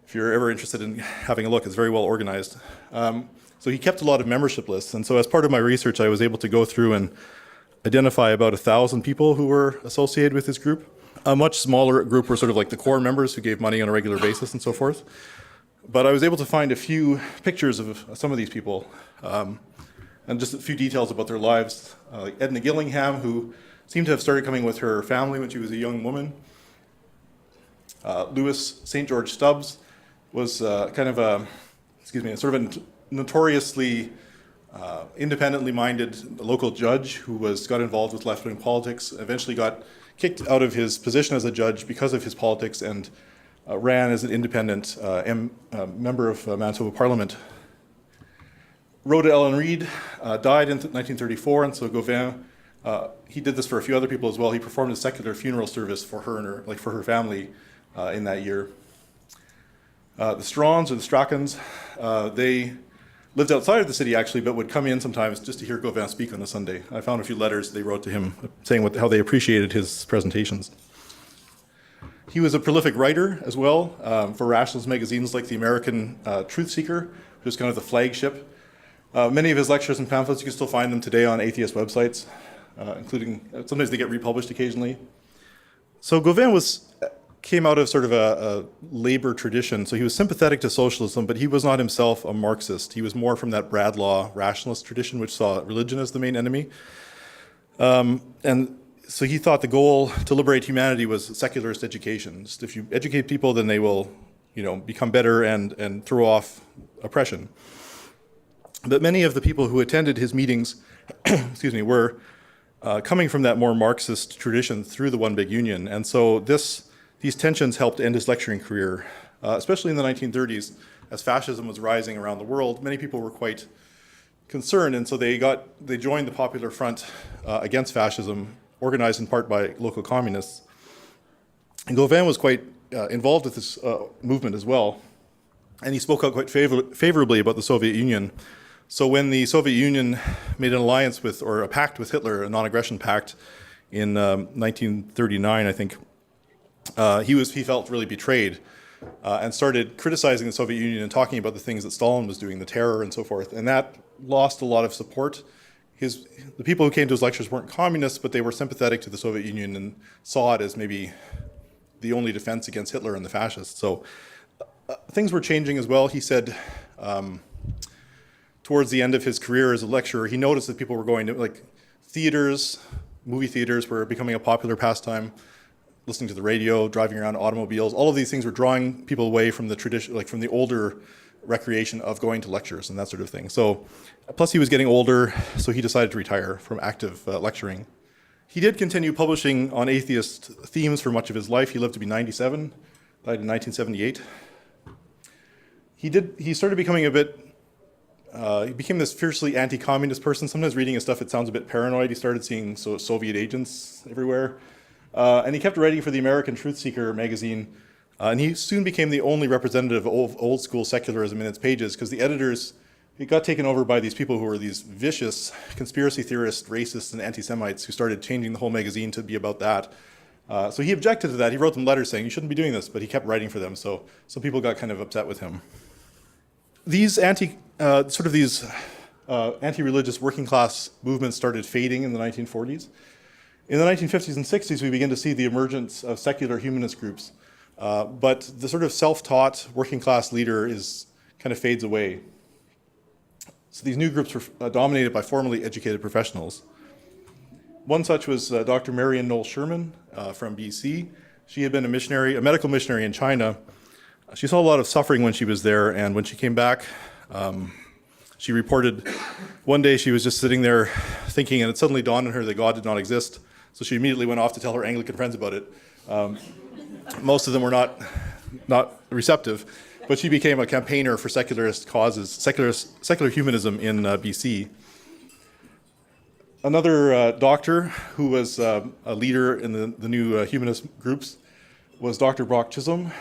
If you're ever interested in having a look, it's very well organized. So he kept a lot of membership lists. And so as part of my research, I was able to go through and identify about 1,000 people who were associated with his group. A much smaller group were sort of like the core members who gave money on a regular basis and so forth. But I was able to find a few pictures of some of these people and just a few details about their lives. Like Edna Gillingham, who seemed to have started coming with her family when she was a young woman. Louis St. George Stubbs was sort of a notoriously independently minded local judge who got involved with left-wing politics, eventually got kicked out of his position as a judge because of his politics, and ran as an independent member of Manitoba Parliament. Rhoda Ellen Reid died in 1934, and so Govan, he did this for a few other people as well. He performed a secular funeral service for her and for her family in that year. The Straughns or the Strachan's, they lived outside of the city actually, but would come in sometimes just to hear Govan speak on a Sunday. I found a few letters they wrote to him saying how they appreciated his presentations. He was a prolific writer as well for rationalist magazines like the American Truth Seeker, which was kind of the flagship. Many of his lectures and pamphlets, you can still find them today on atheist websites, including, sometimes they get republished occasionally. So Govan came out of sort of a labor tradition, so he was sympathetic to socialism, but he was not himself a Marxist. He was more from that Bradlaugh rationalist tradition, which saw religion as the main enemy. And so he thought the goal to liberate humanity was secularist education. Just if you educate people, then they will, become better and throw off oppression. But many of the people who attended his meetings, were coming from that more Marxist tradition through the One Big Union. And so these tensions helped end his lecturing career, especially in the 1930s, as fascism was rising around the world. Many people were quite concerned, and so they joined the Popular Front against fascism, organized in part by local communists. And Govan was quite involved with this movement as well. and he spoke out quite favorably about the Soviet Union. So when the Soviet Union made an alliance with, or a pact with Hitler, a non-aggression pact in 1939, I think, he felt really betrayed and started criticizing the Soviet Union and talking about the things that Stalin was doing, the terror and so forth, and that lost a lot of support. The people who came to his lectures weren't communists, but they were sympathetic to the Soviet Union and saw it as maybe the only defense against Hitler and the fascists. So things were changing as well. He said towards the end of his career as a lecturer, he noticed that people were going to, like, theaters, movie theaters were becoming a popular pastime, listening to the radio, driving around automobiles. All of these things were drawing people away from the tradition, like from the older recreation of going to lectures and that sort of thing. So, plus he was getting older, so he decided to retire from active lecturing. He did continue publishing on atheist themes for much of his life. He lived to be 97, died in 1978. He started becoming he became this fiercely anti-communist person. Sometimes reading his stuff, it sounds a bit paranoid. He started seeing Soviet agents everywhere. And he kept writing for the American Truth Seeker magazine. And he soon became the only representative of old school secularism in its pages, because the editors, it got taken over by these people who were these vicious conspiracy theorists, racists, and anti-Semites who started changing the whole magazine to be about that. So he objected to that. He wrote them letters saying, you shouldn't be doing this, but he kept writing for them. So some people got kind of upset with him. These anti-religious working class movements started fading in the 1940s. In the 1950s and 60s, we began to see the emergence of secular humanist groups. But the sort of self-taught working class leader kind of fades away. So these new groups were dominated by formally educated professionals. One such was Dr. Marion Noel Sherman from BC. She had been a medical missionary in China. She saw a lot of suffering when she was there, and when she came back, she reported one day she was just sitting there thinking, and it suddenly dawned on her that God did not exist. So she immediately went off to tell her Anglican friends about it. Most of them were not receptive, but she became a campaigner for secularist causes, secular humanism in BC. Another doctor who was a leader in the new humanist groups was Dr. Brock Chisholm.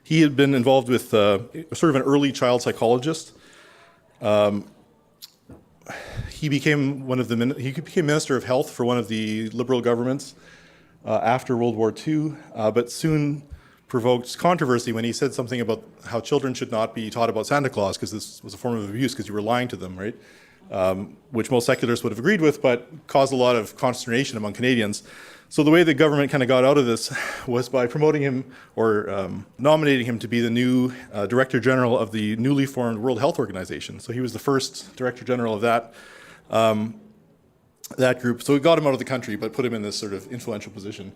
He had been involved with sort of an early child psychologist. He became Minister of Health for one of the Liberal governments after World War II, but soon provoked controversy when he said something about how children should not be taught about Santa Claus, because this was a form of abuse because you were lying to them, right? Which most secularists would have agreed with, but caused a lot of consternation among Canadians. So the way the government kind of got out of this was by promoting him or nominating him to be the new Director General of the newly formed World Health Organization. So he was the first Director General of that group. So it got him out of the country, but put him in this sort of influential position.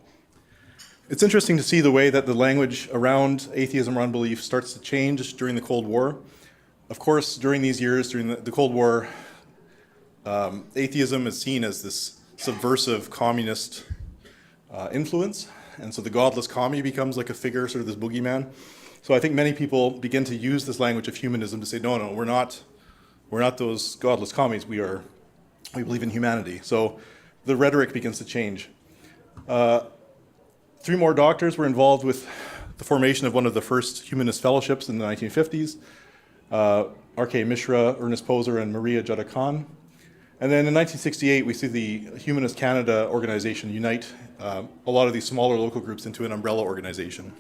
It's interesting to see the way that the language around atheism or unbelief starts to change during the Cold War. Of course, during these years, during the Cold War, atheism is seen as this subversive communist influence, and so the godless commie becomes like a figure, sort of this boogeyman. So I think many people begin to use this language of humanism to say, no, we're not those godless commies. We believe in humanity. So the rhetoric begins to change. 3 more doctors were involved with the formation of one of the first humanist fellowships in the 1950s. R.K. Mishra, Ernest Poser, and Maria Jutta Khan. And then in 1968, we see the Humanist Canada organization unite a lot of these smaller local groups into an umbrella organization.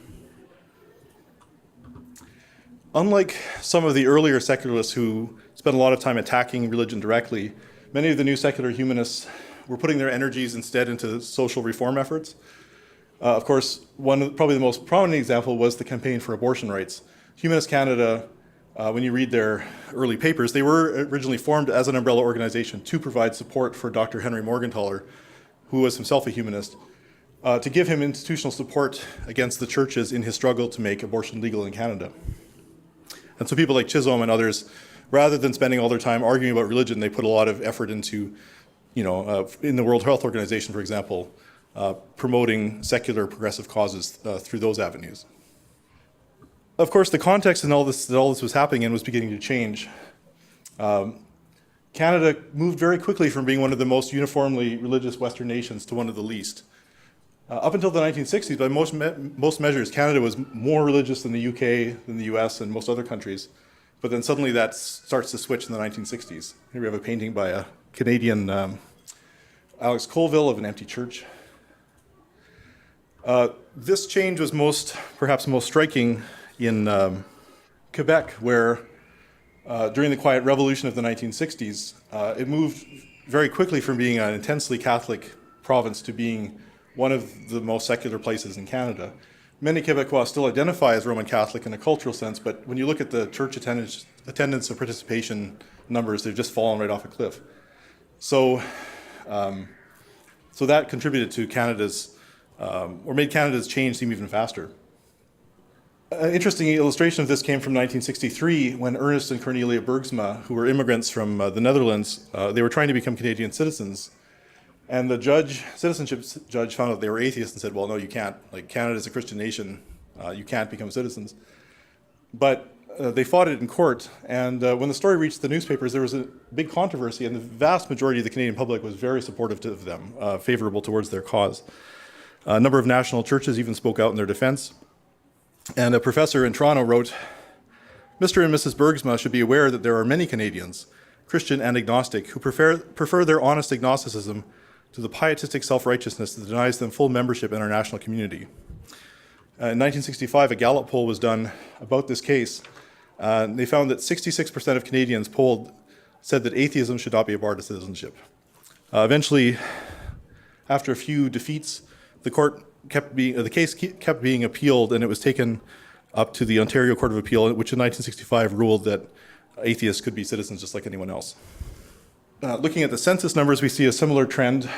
Unlike some of the earlier secularists who spent a lot of time attacking religion directly, many of the new secular humanists were putting their energies instead into social reform efforts. Of course, probably the most prominent example was the campaign for abortion rights. Humanist Canada, when you read their early papers, they were originally formed as an umbrella organization to provide support for Dr. Henry Morgentaler, who was himself a humanist, to give him institutional support against the churches in his struggle to make abortion legal in Canada. And so people like Chisholm and others, rather than spending all their time arguing about religion, they put a lot of effort into, in the World Health Organization, for example, promoting secular progressive causes through those avenues. Of course, the context in all this was happening in was beginning to change. Canada moved very quickly from being one of the most uniformly religious Western nations to one of the least. Up until the 1960s, by most measures, Canada was more religious than the UK, than the US, and most other countries. But then suddenly that starts to switch in the 1960s. Here we have a painting by a Canadian, Alex Colville, of an empty church. This change was perhaps most striking in Quebec, where during the Quiet Revolution of the 1960s, it moved very quickly from being an intensely Catholic province to being one of the most secular places in Canada. Many Quebecois still identify as Roman Catholic in a cultural sense, but when you look at the church attendance and participation numbers, they've just fallen right off a cliff. So that contributed to made Canada's change seem even faster. An interesting illustration of this came from 1963 when Ernest and Cornelia Bergsma, who were immigrants from the Netherlands, they were trying to become Canadian citizens. And the citizenship judge found out they were atheists and said, well, no, you can't. Like, Canada's a Christian nation. You can't become citizens. But they fought it in court. And when the story reached the newspapers, there was a big controversy. And the vast majority of the Canadian public was very supportive of them, favorable towards their cause. A number of national churches even spoke out in their defense. And a professor in Toronto wrote, Mr. and Mrs. Bergsma should be aware that there are many Canadians, Christian and agnostic, who prefer their honest agnosticism to the pietistic self-righteousness that denies them full membership in our national community. In 1965, a Gallup poll was done about this case. They found that 66% of Canadians polled said that atheism should not be a bar to citizenship. Eventually, after a few defeats, the case kept being appealed, and it was taken up to the Ontario Court of Appeal, which in 1965 ruled that atheists could be citizens just like anyone else. Looking at the census numbers, we see a similar trend.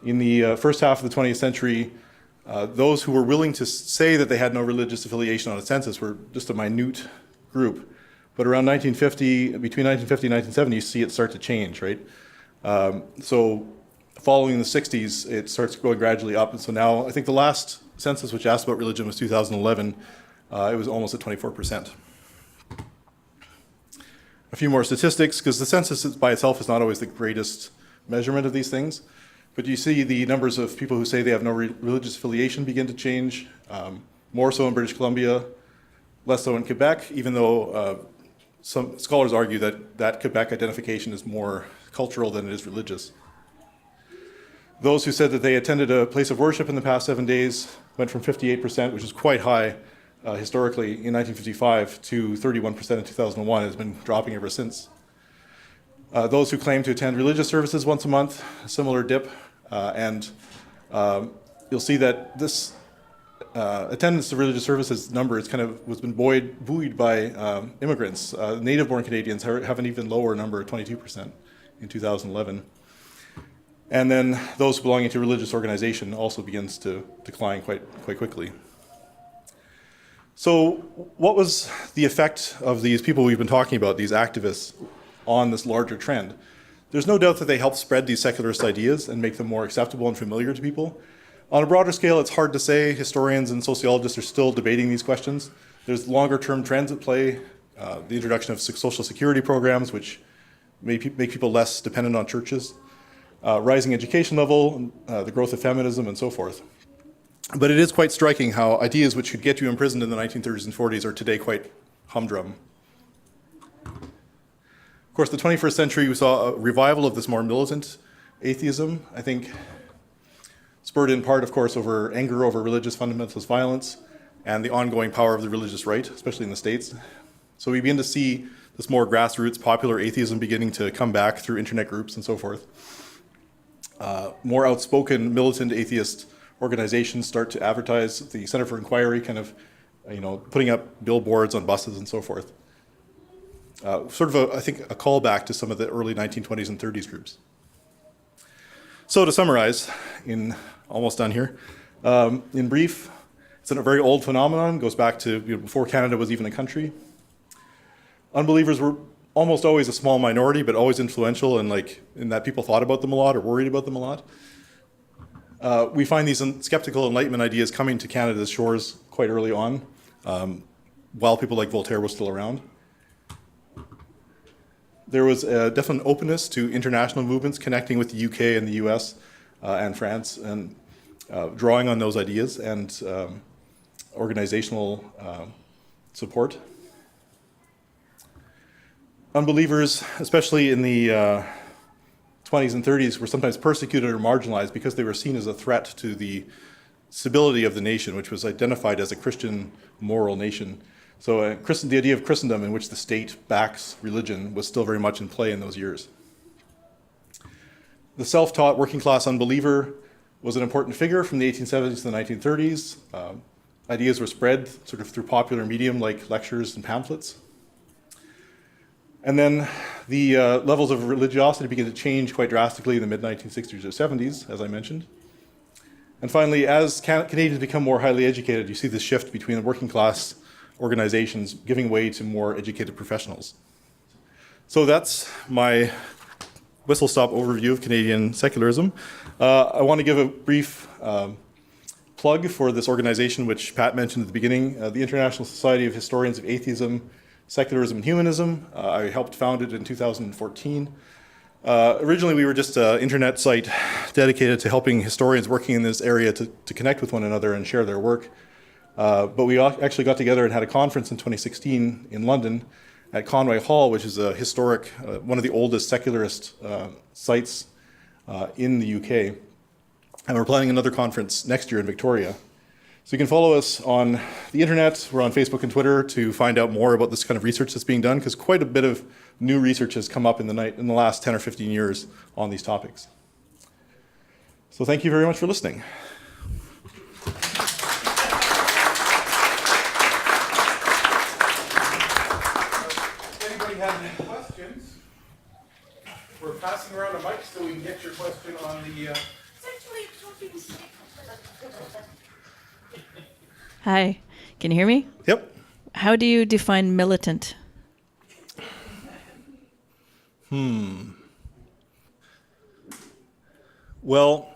In the first half of the 20th century, those who were willing to say that they had no religious affiliation on a census were just a minute group. But around between 1950 and 1970, you see it start to change, right? So following the 60s, it starts going gradually up. And so now, I think the last census which asked about religion was 2011. It was almost at 24%. A few more statistics, because the census by itself is not always the greatest measurement of these things. But you see the numbers of people who say they have no religious affiliation begin to change, more so in British Columbia, less so in Quebec, even though some scholars argue that Quebec identification is more cultural than it is religious. Those who said that they attended a place of worship in the past 7 days went from 58%, which is quite high historically, in 1955 to 31% in 2001. It has been dropping ever since. Those who claim to attend religious services once a month, a similar dip, and you'll see that this attendance to religious services number has been buoyed by immigrants. Native-born Canadians have an even lower number, 22% in 2011. And then those belonging to religious organization also begins to decline quite quickly. So what was the effect of these people we've been talking about, these activists, on this larger trend? There's no doubt that they helped spread these secularist ideas and make them more acceptable and familiar to people. On a broader scale, it's hard to say. Historians and sociologists are still debating these questions. There's longer-term trends at play, the introduction of social security programs, which make people less dependent on churches, rising education level, the growth of feminism, and so forth. But it is quite striking how ideas which could get you imprisoned in the 1930s and 40s are today quite humdrum. Of course, the 21st century, we saw a revival of this more militant atheism, I think spurred in part, of course, over anger over religious fundamentalist violence and the ongoing power of the religious right, especially in the States. So we begin to see this more grassroots popular atheism beginning to come back through internet groups and so forth. More outspoken militant atheist organizations start to advertise. The Center for Inquiry putting up billboards on buses and so forth. I think a callback to some of the early 1920s and 30s groups. So to summarize, almost done here, in brief, it's a very old phenomenon, goes back to before Canada was even a country. Unbelievers were almost always a small minority, but always influential, and in that people thought about them a lot or worried about them a lot. We find these skeptical Enlightenment ideas coming to Canada's shores quite early on, while people like Voltaire were still around. There was a definite openness to international movements connecting with the UK and the US and France, and drawing on those ideas and organizational support. Unbelievers, especially in the 20s and 30s, were sometimes persecuted or marginalized because they were seen as a threat to the stability of the nation, which was identified as a Christian moral nation. So the idea of Christendom, in which the state backs religion, was still very much in play in those years. The self-taught working class unbeliever was an important figure from the 1870s to the 1930s. Ideas were spread sort of through popular medium like lectures and pamphlets. And then the levels of religiosity began to change quite drastically in the mid-1960s or 70s, as I mentioned. And finally, as Canadians become more highly educated, you see this shift between the working class organizations giving way to more educated professionals. So that's my whistle-stop overview of Canadian secularism. I want to give a brief plug for this organization, which Pat mentioned at the beginning, the International Society of Historians of Atheism, Secularism, and Humanism. I helped found it in 2014. Originally, we were just an internet site dedicated to helping historians working in this area to connect with one another and share their work. But we actually got together and had a conference in 2016 in London at Conway Hall, which is a historic, one of the oldest secularist sites in the UK. And we're planning another conference next year in Victoria. So you can follow us on the internet. We're on Facebook and Twitter to find out more about this kind of research that's being done, because quite a bit of new research has come up in the last 10 or 15 years on these topics. So thank you very much for listening. If anybody has any questions, we're passing around a mic so we can get your question on the... Hi, can you hear me? Yep. How do you define militant? Well,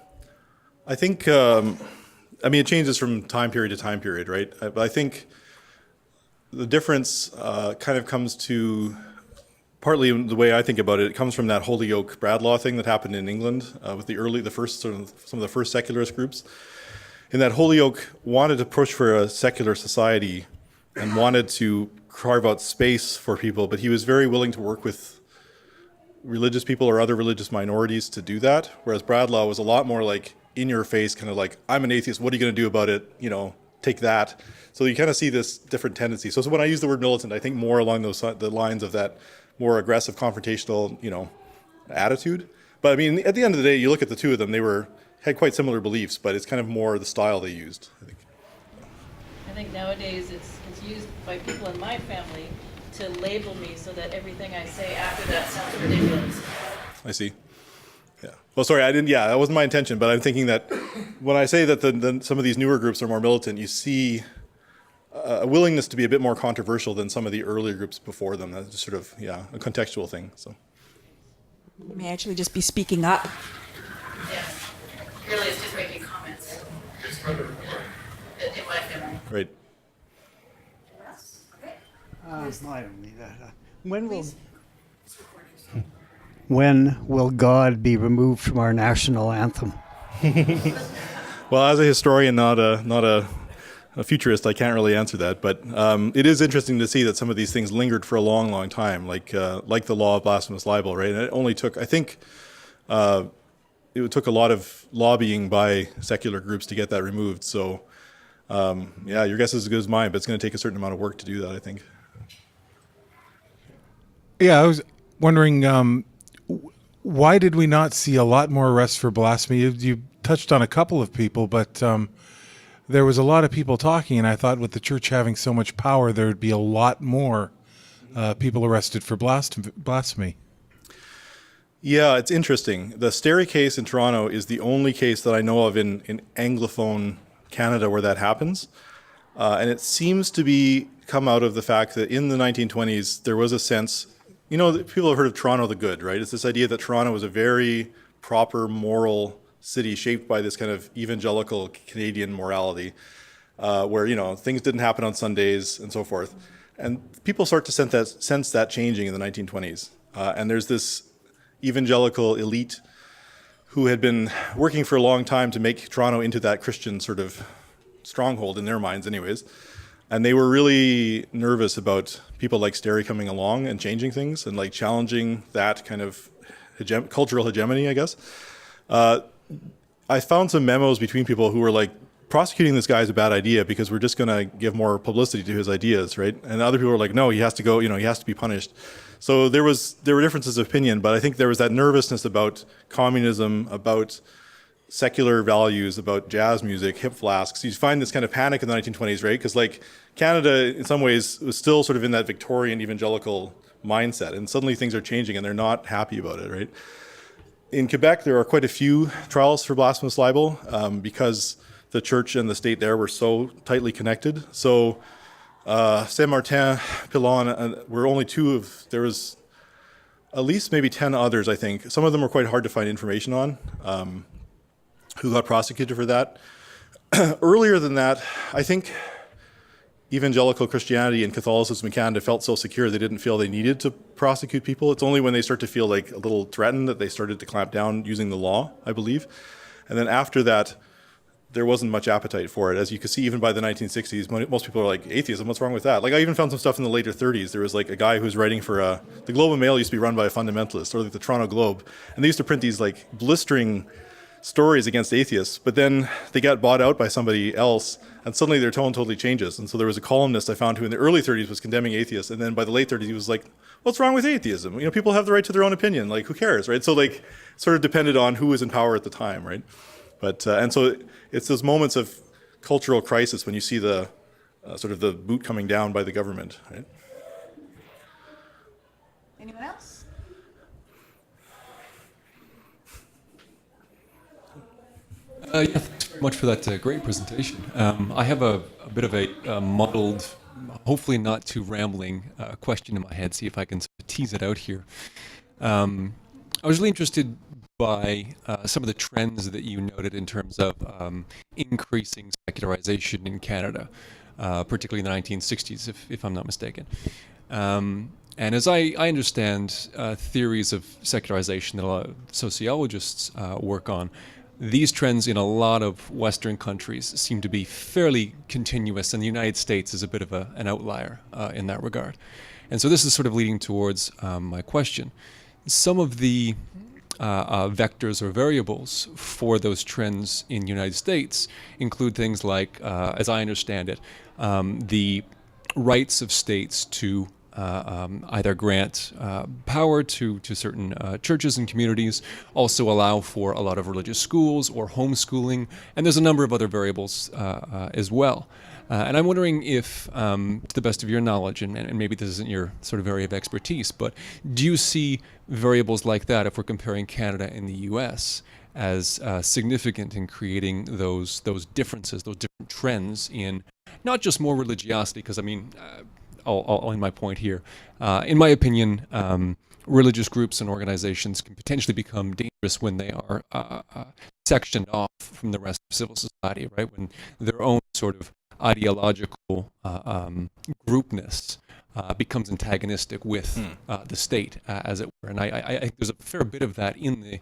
I think, it changes from time period to time period, right? But I think the difference kind of comes to, partly the way I think about it, it comes from that Holyoke-Bradlaugh thing that happened in England with some of the first secularist groups. In that Holyoke wanted to push for a secular society and wanted to carve out space for people, but he was very willing to work with religious people or other religious minorities to do that, whereas Bradlaugh was a lot more like in your face, kind of like, I'm an atheist, what are you going to do about it? Take that. So you kind of see this different tendency. So when I use the word militant, I think more along the lines of that more aggressive, confrontational, attitude. But at the end of the day, you look at the two of them, had quite similar beliefs, but it's kind of more the style they used, I think. I think nowadays it's used by people in my family to label me so that everything I say after that sounds ridiculous. I see. Yeah. Well, sorry, that wasn't my intention, but I'm thinking that when I say that some of these newer groups are more militant, you see a willingness to be a bit more controversial than some of the earlier groups before them. That's just sort of, a contextual thing. So. You may actually just be speaking up. Yes. Really, it's just making comments. In my family. Right. I don't need that. When will God be removed from our national anthem? Well, as a historian, not a futurist, I can't really answer that. But it is interesting to see that some of these things lingered for a long, long time, like the law of blasphemous libel, right? And it only took, I think, it took a lot of lobbying by secular groups to get that removed. So, your guess is as good as mine, but it's going to take a certain amount of work to do that, I think. Yeah, I was wondering, why did we not see a lot more arrests for blasphemy? You touched on a couple of people, but there was a lot of people talking, and I thought with the church having so much power, there would be a lot more people arrested for blasphemy. Yeah, it's interesting. The Sterry case in Toronto is the only case that I know of in Anglophone Canada where that happens. And it seems to come out of the fact that in the 1920s, there was a sense, people have heard of Toronto the Good, right? It's this idea that Toronto was a very proper, moral city shaped by this kind of evangelical Canadian morality, where, things didn't happen on Sundays and so forth. And people start to sense that changing in the 1920s. And there's this evangelical elite who had been working for a long time to make Toronto into that Christian sort of stronghold in their minds anyways. And they were really nervous about people like Sterry coming along and changing things and like challenging that kind of cultural hegemony, I guess. I found some memos between people who were like, prosecuting this guy is a bad idea because we're just going to give more publicity to his ideas, right? And other people were like, no, he has to go, he has to be punished. So there were differences of opinion, but I think there was that nervousness about communism, about secular values, about jazz music, hip flasks. You find this kind of panic in the 1920s, right? Because like Canada, in some ways, was still sort of in that Victorian evangelical mindset, and suddenly things are changing, and they're not happy about it, right? In Quebec, there are quite a few trials for blasphemous libel because the church and the state there were so tightly connected. So Saint-Martin, Pilon were only there was at least maybe 10 others, I think. Some of them were quite hard to find information on, who got prosecuted for that. Earlier than that, I think evangelical Christianity and Catholicism in Canada felt so secure they didn't feel they needed to prosecute people. It's only when they start to feel like a little threatened that they started to clamp down using the law, I believe. And then after that, there wasn't much appetite for it. As you can see, even by the 1960s, most people are like, atheism, what's wrong with that? Like I even found some stuff in the later 30s. There was like a guy who was writing for, the Globe and Mail used to be run by a fundamentalist, or like the Toronto Globe. And they used to print these like blistering stories against atheists, but then they got bought out by somebody else, and suddenly their tone totally changes. And so there was a columnist I found who in the early 30s was condemning atheists, and then by the late 30s he was like, what's wrong with atheism? People have the right to their own opinion, like who cares, right? So like sort of depended on who was in power at the time, right? But and so it's those moments of cultural crisis when you see the sort of the boot coming down by the government, right? Anyone else? Yeah, thanks very much for that great presentation. I have a bit of a muddled, hopefully not too rambling question in my head, see if I can sort of tease it out here. I was really interested by some of the trends that you noted in terms of increasing secularization in Canada, particularly in the 1960s, if I'm not mistaken. And as I understand theories of secularization that a lot of sociologists work on, these trends in a lot of Western countries seem to be fairly continuous, and the United States is a bit of an outlier in that regard. And so this is sort of leading towards my question. Some of the vectors or variables for those trends in the United States include things like, as I understand it, the rights of states to either grant power to certain churches and communities, also allow for a lot of religious schools or homeschooling, and there's a number of other variables as well. And I'm wondering if, to the best of your knowledge, and maybe this isn't your sort of area of expertise, but do you see variables like that, if we're comparing Canada and the US, as significant in creating those differences, those different trends in not just more religiosity, because I mean, I'll end my point here. In my opinion, religious groups and organizations can potentially become dangerous when they are sectioned off from the rest of civil society, right? When their own sort of ideological groupness becomes antagonistic with the state, as it were. And I think there's a fair bit of that in the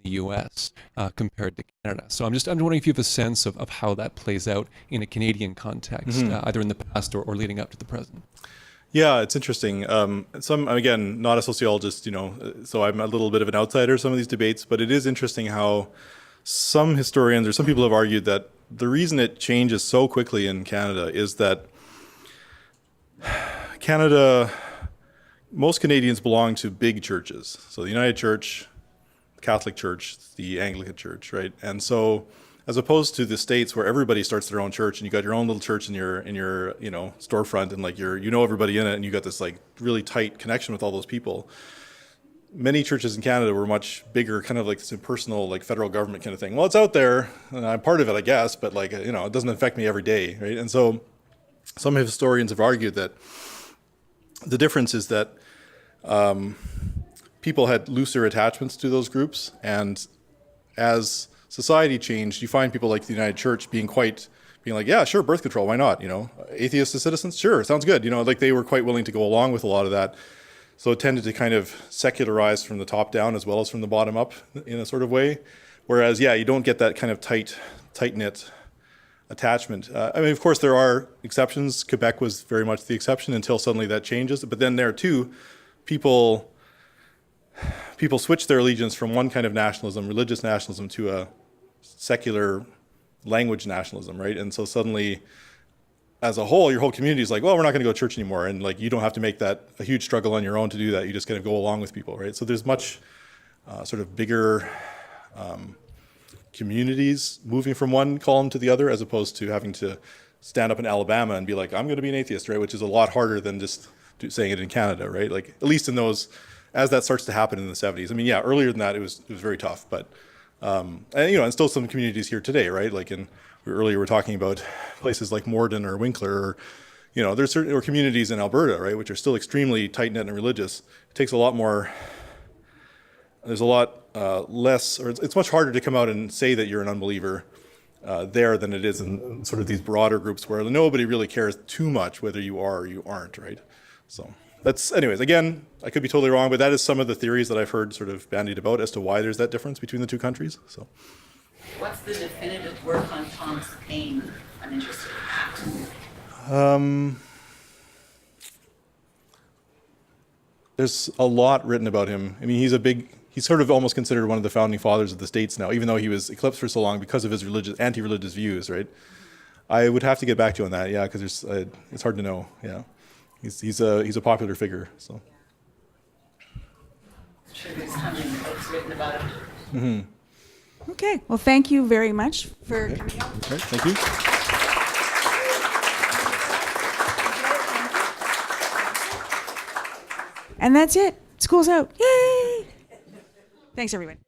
U.S. Compared to Canada. So I'm wondering if you have a sense of how that plays out in a Canadian context, either in the past or leading up to the present. Yeah, it's interesting. I'm, again, not a sociologist, so I'm a little bit of an outsider in some of these debates, but it is interesting how some historians or some people have argued that the reason it changes so quickly in Canada is that most Canadians belong to big churches. So the United Church, the Catholic Church, the Anglican Church, right? And so as opposed to the States where everybody starts their own church and you got your own little church in your storefront, and like everybody in it, and you got this like really tight connection with all those people. Many churches in Canada were much bigger, kind of like this impersonal, like federal government kind of thing. Well, it's out there, and I'm part of it, I guess, but like, it doesn't affect me every day, right? And so some historians have argued that the difference is that people had looser attachments to those groups, and as society changed, you find people like the United Church being like, yeah, sure, birth control, why not? Atheists as citizens, sure, sounds good. Like they were quite willing to go along with a lot of that. So it tended to kind of secularize from the top down as well as from the bottom up in a sort of way. Whereas, yeah, you don't get that kind of tight-knit attachment. I mean, of course, there are exceptions. Quebec was very much the exception until suddenly that changes. But then there too, people switch their allegiance from one kind of nationalism, religious nationalism, to a secular language nationalism, right? And so suddenly, as a whole, your whole community is like, well, we're not going to go to church anymore, and like you don't have to make that a huge struggle on your own to do that. You just kind of go along with people, right? So there's much sort of bigger communities moving from one column to the other, as opposed to having to stand up in Alabama and be like, I'm going to be an atheist, right? Which is a lot harder than just saying it in Canada, right? Like at least in those, as that starts to happen in the 70s. I mean, yeah, earlier than that, it was very tough, but and and still some communities here today, right? Like earlier we were talking about places like Morden or Winkler, or there's certain communities in Alberta, right, which are still extremely tight-knit and religious. It takes a lot more. There's a lot less, or it's much harder to come out and say that you're an unbeliever there than it is in sort of these broader groups where nobody really cares too much whether you are or you aren't, right? So that's, anyways, again, I could be totally wrong, but that is some of the theories that I've heard sort of bandied about as to why there's that difference between the two countries. So, what's the definitive work on Thomas Paine I'm interested in? There's a lot written about him. I mean, he's sort of almost considered one of the founding fathers of the States now, even though he was eclipsed for so long because of his anti-religious views, right? I would have to get back to you on that, yeah, because it's hard to know, yeah. He's a popular figure, so. I'm sure there's hundreds of books written about him. Mm-hmm. Okay, well, thank you very much for coming out. All right, thank you. And that's it. School's out. Yay! Thanks, everyone.